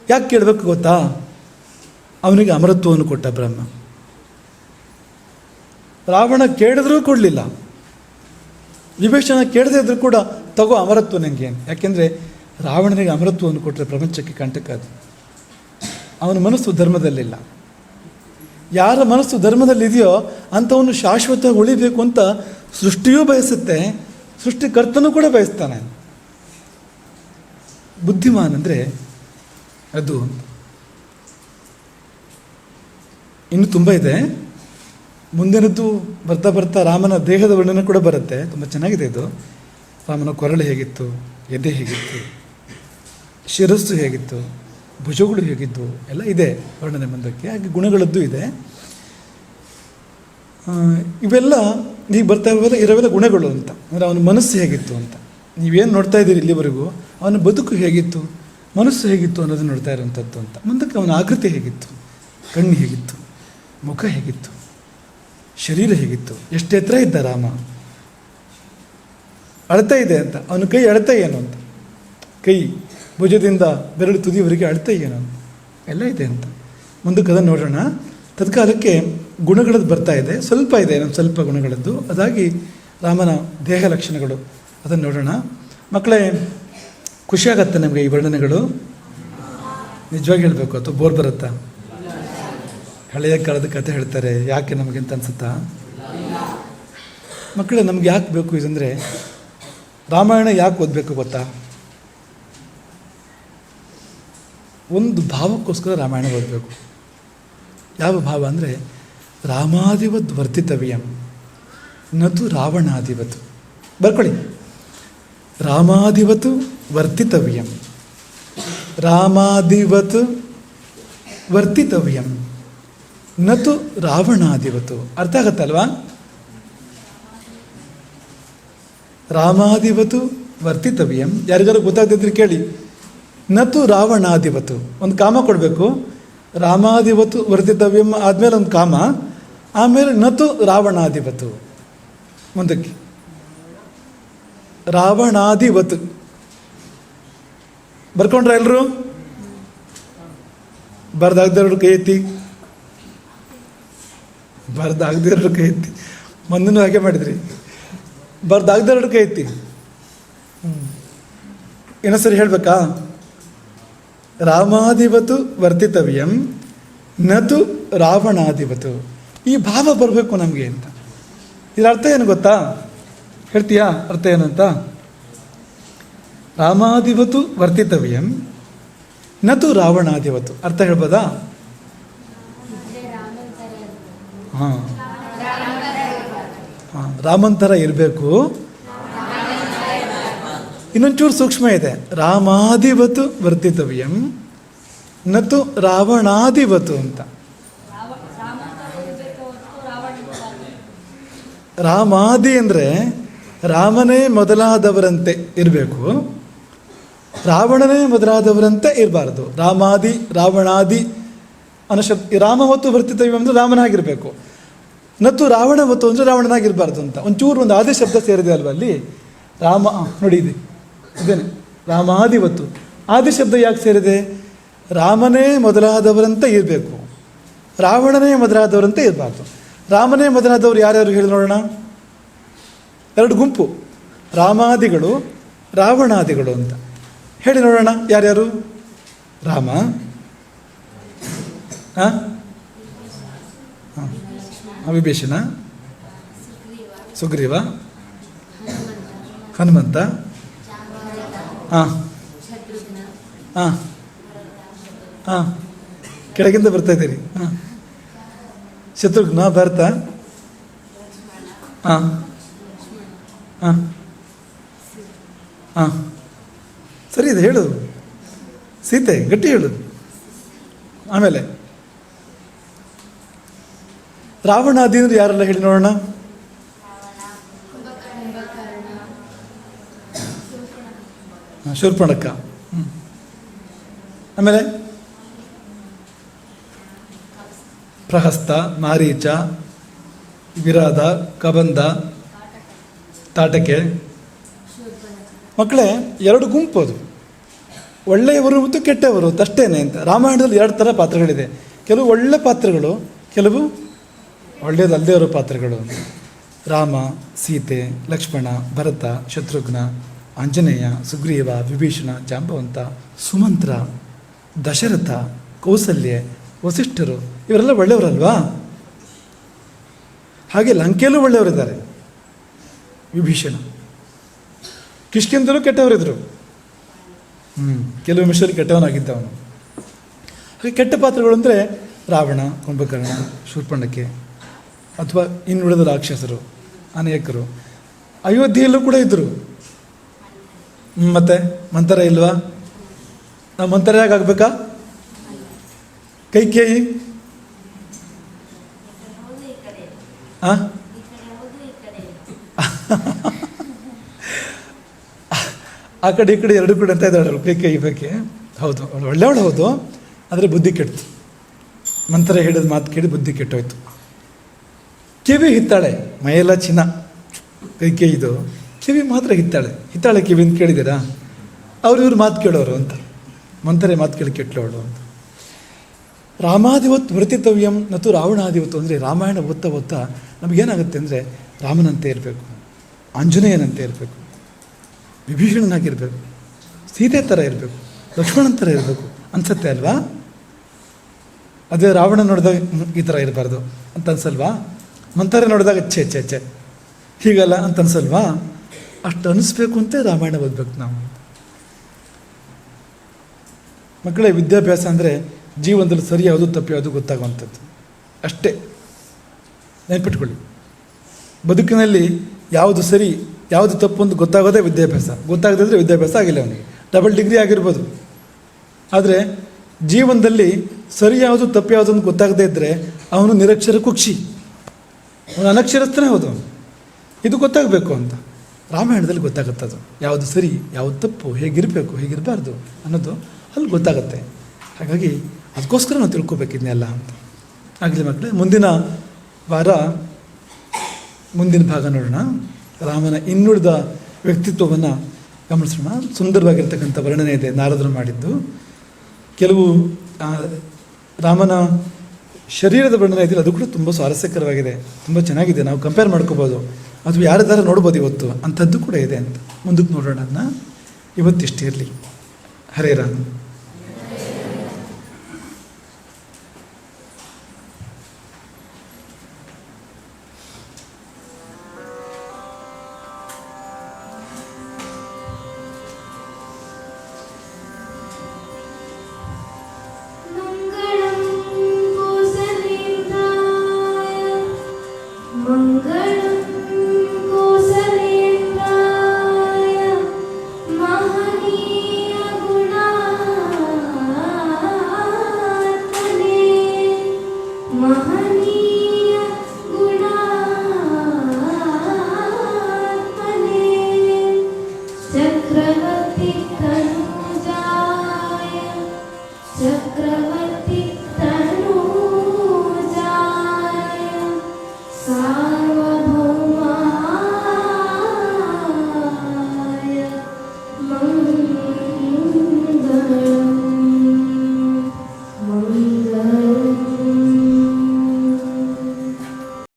ಯಾಕೆ ಕೇಳಬೇಕು ಗೊತ್ತಾ? ಅವನಿಗೆ ಅಮರತ್ವವನ್ನು ಕೊಟ್ಟ ಬ್ರಹ್ಮ. ರಾವಣ ಕೇಳಿದ್ರೂ ಕೊಡಲಿಲ್ಲ, ವಿಭೀಷಣ ಕೇಳದೇ ಇದ್ರೂ ಕೂಡ ತಗೋ ಅಮರತ್ವ ನನಗೆ. ಯಾಕೆಂದರೆ ರಾವಣನಿಗೆ ಅಮರತ್ವವನ್ನು ಕೊಟ್ಟರೆ ಪ್ರಪಂಚಕ್ಕೆ ಕಂಟಕ ಅದು. ಅವನ ಮನಸ್ಸು ಧರ್ಮದಲ್ಲಿಲ್ಲ. ಯಾರ ಮನಸ್ಸು ಧರ್ಮದಲ್ಲಿದೆಯೋ ಅಂಥವನು ಶಾಶ್ವತವಾಗಿ ಉಳಿಬೇಕು ಅಂತ ಸೃಷ್ಟಿಯೂ ಬಯಸುತ್ತೆ, ಸೃಷ್ಟಿಕರ್ತನೂ ಕೂಡ ಬಯಸ್ತಾನೆ. ಬುದ್ಧಿಮಾನ್ ಅಂದರೆ ಅದು. ಇನ್ನೂ ತುಂಬ ಇದೆ. ಮುಂದಿನದ್ದು ಬರ್ತಾ ಬರ್ತಾ ರಾಮನ ದೇಹದ ವರ್ಣನೆ ಕೂಡ ಬರುತ್ತೆ. ತುಂಬ ಚೆನ್ನಾಗಿದೆ ಇದು. ರಾಮನ ಕೊರಳು ಹೇಗಿತ್ತು, ಎದೆ ಹೇಗಿತ್ತು, ಶಿರಸ್ಸು ಹೇಗಿತ್ತು, ಭುಜಗಳು ಹೇಗಿದ್ದು ಎಲ್ಲ ಇದೆ ವರ್ಣನೆ ಮುಂದಕ್ಕೆ. ಹಾಗೆ ಗುಣಗಳದ್ದು ಇದೆ. ಇವೆಲ್ಲ ಈಗ ಬರ್ತಾ ಇರೋವೆಲ್ಲ ಗುಣಗಳು ಅಂತ. ಅಂದರೆ ಅವನ ಮನಸ್ಸು ಹೇಗಿತ್ತು ಅಂತ. ನೀವೇನು ನೋಡ್ತಾ ಇದ್ದೀರಿ ಇಲ್ಲಿವರೆಗೂ, ಅವನ ಬದುಕು ಹೇಗಿತ್ತು, ಮನಸ್ಸು ಹೇಗಿತ್ತು ಅನ್ನೋದನ್ನು ನೋಡ್ತಾ ಇರೋವಂಥದ್ದು ಅಂತ. ಮುಂದಕ್ಕೆ ಅವನ ಆಕೃತಿ ಹೇಗಿತ್ತು, ಕಣ್ಣು ಹೇಗಿತ್ತು, ಮುಖ ಹೇಗಿತ್ತು, ಶರೀರ ಹೇಗಿತ್ತು, ಎಷ್ಟು ಎತ್ತರ ಇದ್ದ ರಾಮ, ಅಳತೆ ಇದೆ ಅಂತ. ಅವನ ಕೈ ಅಳತೆ ಏನು ಅಂತ, ಕೈ ಭುಜದಿಂದ ಬೆರಳು ತುದಿಯವರೆಗೆ ಅಳತೆ ಏನು ಅಂತ ಎಲ್ಲ ಇದೆ ಅಂತ. ಮುಂದಕ್ಕೆ ಅದನ್ನು ನೋಡೋಣ. ತತ್ಕಾಲಕ್ಕೆ ಗುಣಗಳದ್ದು ಬರ್ತಾ ಇದೆ, ಸ್ವಲ್ಪ ಇದೆ, ನಮ್ಮ ಸ್ವಲ್ಪ ಗುಣಗಳದ್ದು. ಅದಾಗಿ ರಾಮನ ದೇಹ ಲಕ್ಷಣಗಳು ಅದನ್ನು ನೋಡೋಣ. ಮಕ್ಕಳೇ, ಖುಷಿಯಾಗತ್ತೆ ನಮಗೆ ಈ ವರ್ಣನೆಗಳು? ನಿಜವಾಗಿ ಹೇಳಬೇಕು ಅಥವಾ ಬೋರ್ ಬರುತ್ತಾ? ಹಳೆಯ ಕಾಲದ ಕಥೆ ಹೇಳ್ತಾರೆ, ಯಾಕೆ ನಮಗಿಂತ ಅನ್ಸುತ್ತಾ? ಮಕ್ಕಳೇ, ನಮ್ಗೆ ಯಾಕೆ ಬೇಕು ಇದಂದರೆ, ರಾಮಾಯಣ ಯಾಕೆ ಓದಬೇಕು ಗೊತ್ತಾ? ಒಂದು ಭಾವಕ್ಕೋಸ್ಕರ ರಾಮಾಯಣ ಓದಬೇಕು. ಯಾವ ಭಾವ ಅಂದರೆ, ರಾಮಾದಿವತ್ ವರ್ತಿತವ್ಯಂ ನತು ರಾವಣಾದಿವತ್. ಬರ್ಕೊಳ್ಳಿ, ರಾಮಾದಿವತ್ ವರ್ತಿತವ್ಯಂ, ರಾಮಾದಿವತ್ ವರ್ತಿತವ್ಯಂ ನತು ರಾವಣಾದಿವತ್ತು. ಅರ್ಥ ಆಗತ್ತಲ್ವಾ? ರಾಮಾದಿವತ್ತು ವರ್ತಿತವ್ಯಂ, ಯಾರಿಗಾರು ಗೊತ್ತಾಗ್ತಿದ್ರೆ ಕೇಳಿ. ನತು ರಾವಣಾದಿವತ್ತು, ಒಂದು ಕಾಮ ಕೊಡಬೇಕು. ರಾಮಾದಿವತ್ತು ವರ್ತಿತವ್ಯಂ ಆದಮೇಲೆ ಒಂದು ಕಾಮ, ಆಮೇಲೆ ನತು ರಾವಣಾದಿವತ್ತು. ಮುಂದಕ್ಕೆ ರಾವಣಾದಿವತ್ತು. ಬರ್ಕೊಂಡ್ರ ಎಲ್ಲರೂ? ಬರ್ದಾಗ್ದವ್ರ ಕೈ ಎತ್ತಿ, ಬರ್ದಾಗ್ದಿರೋ ಕೈ ಎತ್ತಿ. ಮುಂದೂ ಹಾಗೆ ಮಾಡಿದ್ರಿ. ಬರ್ದಾಗ್ದವ್ರ ಕೈ ಎತ್ತಿ. ಇನ್ನೊಂದ್ಸರಿ ಹೇಳ್ಬೇಕಾ? ರಾಮಾದಿವತ್ತು ವರ್ತಿತವ್ಯಂ ನತು ರಾವಣಾದಿವತ್ತು. ಈ ಭಾವ ಬರಬೇಕು ನಮಗೆ ಅಂತ. ಇದರ ಅರ್ಥ ಏನು ಗೊತ್ತಾ? ಹೇಳ್ತೀಯಾ ಅರ್ಥ ಏನಂತ? ರಾಮಾದಿವತ್ತು ವರ್ತಿತವ್ಯಂ ನತು ರಾವಣಾದಿವತ್ತು. ಅರ್ಥ ಹೇಳ್ಬೋದಾ? ಹಾಂ ಹಾಂ, ರಾಮಂತರ ಇರಬೇಕು. ಇನ್ನೊಂಚೂರು ಸೂಕ್ಷ್ಮ ಇದೆ. ರಾಮಾದಿವತ್ತು ವರ್ತಿತವ್ಯಂ ನತು ರಾವಣಾದಿವತ್ತು ಅಂತ. ರಾಮಾದಿ ಅಂದರೆ ರಾಮನೇ ಮೊದಲಾದವರಂತೆ ಇರಬೇಕು, ರಾವಣನೇ ಮೊದಲಾದವರಂತೆ ಇರಬಾರ್ದು. ರಾಮಾದಿ ರಾವಣಾದಿ ಅನ್ನೋ ಶಬ್ದ. ರಾಮವತ್ತು ವರ್ತಿತವ್ಯಂ ಅಂದರೆ ರಾಮನಾಗಿರಬೇಕು, ನತ್ತು ರಾವಣವತ್ತು ಅಂದರೆ ರಾವಣನಾಗಿರಬಾರ್ದು ಅಂತ. ಒಂಚೂರು ಒಂದು ಆದಿ ಶಬ್ದ ಸೇರಿದೆ ಅಲ್ವ ಅಲ್ಲಿ. ರಾಮ ನೋಡಿ ಇದೆ, ಇದೇನೆ ರಾಮಾದಿವತ್ತು. ಆದಿ ಶಬ್ದ ಯಾಕೆ ಸೇರಿದೆ? ರಾಮನೇ ಮೊದಲಾದವರಂತೆ ಇರಬೇಕು, ರಾವಣನೇ ಮೊದಲಾದವರಂತೆ ಇರಬಾರ್ದು. ರಾಮನೇ ಮೊದಲಾದವರು ಯಾರ್ಯಾರು ಹೇಳಿ ನೋಡೋಣ? ಎರಡು ಗುಂಪು, ರಾಮಾದಿಗಳು ರಾವಣಾದಿಗಳು ಅಂತ ಹೇಳಿ ನೋಡೋಣ. ಯಾರ್ಯಾರು? ರಾಮ, ವಿಭೀಷಣ, ಸುಗ್ರೀವ, ಹನುಮಂತ, ಹಾಂ ಹಾಂ ಹಾಂ, ಕೆಳಗಿಂದ ಬರ್ತಾ ಇದ್ದೀರಿ. ಹಾಂ, ಶತ್ರುಘ್ನ, ಭರತ, ಹಾಂ ಹಾಂ ಹಾಂ, ಸರಿ ಇದೆ ಹೇಳು. ಸೀತೆ, ಗಟ್ಟಿ ಹೇಳು. ಆಮೇಲೆ ರಾವಣಾದಿ ಅಂದ್ರೆ ಯಾರೆಲ್ಲ ಹೇಳಿ ನೋಡೋಣ? ಶೂರ್ಪಣಖ, ಆಮೇಲೆ ಪ್ರಹಸ್ತ, ಮಾರೀಚ, ವಿರಾಧ, ಕಬಂಧ, ತಾಟಕೆ. ಮಕ್ಕಳೇ, ಎರಡು ಗುಂಪು ಅದು, ಒಳ್ಳೆಯವರು ಮತ್ತು ಕೆಟ್ಟವರು ಅಷ್ಟೇನೆ ಅಂತ. ರಾಮಾಯಣದಲ್ಲಿ ಎರಡು ಥರ ಪಾತ್ರಗಳಿದೆ. ಕೆಲವು ಒಳ್ಳೆ ಪಾತ್ರಗಳು, ಕೆಲವು ಒಳ್ಳೆಯದಲ್ಲದೆ ಇರೋ ಪಾತ್ರಗಳು. ರಾಮ, ಸೀತೆ, ಲಕ್ಷ್ಮಣ, ಭರತ, ಶತ್ರುಘ್ನ, ಆಂಜನೇಯ, ಸುಗ್ರೀವ, ವಿಭೀಷಣ, ಜಾಂಬವಂತ, ಸುಮಂತ್ರ, ದಶರಥ, ಕೌಸಲ್ಯ, ವಸಿಷ್ಠರು ಇವರೆಲ್ಲ ಒಳ್ಳೆಯವರಲ್ವಾ? ಹಾಗೆ ಲಂಕೆಯಲ್ಲೂ ಒಳ್ಳೆಯವರಿದ್ದಾರೆ. ವಿಭೀಷಣ, ಕಿಷ್ಕಿಂಧರು ಕೆಟ್ಟವರಿದ್ದರು. ಕೆಲವು ವಿಷಯದಲ್ಲಿ ಕೆಟ್ಟವನಾಗಿದ್ದ ಅವನು. ಹಾಗೆ ಕೆಟ್ಟ ಪಾತ್ರಗಳು ಅಂದರೆ ರಾವಣ, ಕುಂಭಕರ್ಣ, ಶೂರ್ಪಣಖೆ, ಅಥವಾ ಇನ್ನುಳಿದ ರಾಕ್ಷಸರು ಅನೇಕರು. ಅಯೋಧ್ಯೆಯಲ್ಲೂ ಕೂಡ ಇದ್ದರು. ಮತ್ತೆ ಮಂತರ ಇಲ್ವಾ? ನಾವು ಮಂತರ ಯಾಕೆ ಆಗಬೇಕಾ? ಕೈಕೇಯಿ ಆ ಕಡೆ ಈ ಕಡೆ ಎರಡು ಕಡೆ ಅಂತ ಇದ್ದಾಳಲ್ಲ ಕೈಕೇಯಿ ಬಗ್ಗೆ. ಹೌದು, ಅವಳು ಒಳ್ಳೆಯವಳು, ಹೌದು. ಆದರೆ ಬುದ್ಧಿ ಕೆಡ್ತು. ಮಂತ್ರ ಹೇಳಿದ ಮಾತು ಕೇಳಿ ಬುದ್ಧಿ ಕೆಟ್ಟೋಯ್ತು. ಕಿವಿ ಹಿತ್ತಾಳೆ, ಮೈಯೆಲ್ಲ ಚಿನ್ನ ಕೈಕೇಯಿದು, ಕಿವಿ ಮಾತ್ರ ಹಿತ್ತಾಳೆ ಕಿವಿ ಅಂತ ಕೇಳಿದ್ದೀರಾ? ಇವ್ರ ಮಾತು ಕೇಳೋರು ಅಂತ. ಮಂತ್ರೆ ಮಾತು ಕೇಳಿ ಕೆಟ್ಟವಳು ಅಂತ. ರಾಮಾದಿವತ್ ವೃತ್ತಿತವ್ಯಂ ನತು ರಾವಣಾದಿವತ್ತು ಅಂದರೆ ರಾಮಾಯಣ ಓದ್ತಾ ನಮಗೇನಾಗುತ್ತೆ ಅಂದರೆ ರಾಮನಂತೆ ಇರಬೇಕು, ಆಂಜನೇಯನಂತೆ ಇರಬೇಕು, ವಿಭೀಷಣನಾಗಿರಬೇಕು, ಸೀತೆ ಥರ ಇರಬೇಕು, ಲಕ್ಷ್ಮಣನ ಥರ ಇರಬೇಕು ಅನ್ಸುತ್ತೆ ಅಲ್ವಾ? ಅದೇ ರಾವಣ ನೋಡಿದಾಗ ಈ ಥರ ಇರಬಾರ್ದು ಅಂತ ಅನ್ಸಲ್ವಾ? ಮಂತಾರೆ ನೋಡಿದಾಗ ಛೆ ಹೀಗಲ್ಲ ಅಂತ ಅನ್ಸಲ್ವಾ? ಅಷ್ಟು ಅನಿಸ್ಬೇಕು ಅಂತ ರಾಮಾಯಣ ಓದ್ಬೇಕು ನಾವು. ಮಕ್ಕಳೇ, ವಿದ್ಯಾಭ್ಯಾಸ ಅಂದರೆ ಜೀವನದಲ್ಲಿ ಸರಿ ಯಾವುದು ತಪ್ಪು ಯಾವುದು ಗೊತ್ತಾಗುವಂಥದ್ದು ಅಷ್ಟೇ. ನೆನ್ಪಿಟ್ಕೊಳ್ಳಿ, ಬದುಕಿನಲ್ಲಿ ಯಾವುದು ಸರಿ ಯಾವುದು ತಪ್ಪು ಅಂತ ಗೊತ್ತಾಗೋದೇ ವಿದ್ಯಾಭ್ಯಾಸ. ಗೊತ್ತಾಗದಿದ್ರೆ ವಿದ್ಯಾಭ್ಯಾಸ ಆಗಿಲ್ಲ ಅವನಿಗೆ. ಡಬಲ್ ಡಿಗ್ರಿ ಆಗಿರ್ಬೋದು, ಆದರೆ ಜೀವನದಲ್ಲಿ ಸರಿ ಯಾವುದು ತಪ್ಪು ಯಾವುದು ಅಂತ ಗೊತ್ತಾಗದೇ ಇದ್ದರೆ ಅವನು ನಿರಕ್ಷರ ಕುಕ್ಷಿ, ಅವನು ಅನಕ್ಷರಸ್ಥನೇ ಹೌದು. ಇದು ಗೊತ್ತಾಗಬೇಕು ಅಂತ ರಾಮಾಯಣದಲ್ಲಿ ಗೊತ್ತಾಗುತ್ತದು. ಯಾವುದು ಸರಿ ಯಾವುದು ತಪ್ಪು, ಹೇಗಿರಬೇಕು ಹೇಗಿರಬಾರ್ದು ಅನ್ನೋದು ಅಲ್ಲಿ ಗೊತ್ತಾಗುತ್ತೆ. ಹಾಗಾಗಿ ಅದಕ್ಕೋಸ್ಕರ ನಾವು ತಿಳ್ಕೊಬೇಕಿದ್ನೆಲ್ಲ ಅಂತ. ಆಗಲಿ ಮಕ್ಕಳೇ, ಮುಂದಿನ ವಾರ ಮುಂದಿನ ಭಾಗ ನೋಡೋಣ. ರಾಮನ ಇನ್ನುಳಿದ ವ್ಯಕ್ತಿತ್ವವನ್ನು ಗಮನಿಸೋಣ. ಸುಂದರವಾಗಿರ್ತಕ್ಕಂಥ ವರ್ಣನೆ ಇದೆ ನಾರದರು ಮಾಡಿದ್ದು. ಕೆಲವು ರಾಮನ ಶರೀರದ ವರ್ಣನೆ ಇದೆಯಲ್ಲ, ಅದು ಕೂಡ ತುಂಬ ಸ್ವಾರಸ್ಯಕರವಾಗಿದೆ, ತುಂಬ ಚೆನ್ನಾಗಿದೆ. ನಾವು ಕಂಪೇರ್ ಮಾಡ್ಕೋಬೋದು, ಅದು ಯಾರದಾರ ನೋಡ್ಬೋದು ಇವತ್ತು, ಅಂಥದ್ದು ಕೂಡ ಇದೆ ಅಂತ. ಮುಂದಕ್ಕೆ ನೋಡೋಣ. ಇವತ್ತಿಷ್ಟೇ ಇರಲಿ. ಹರೇ ರಾಮ.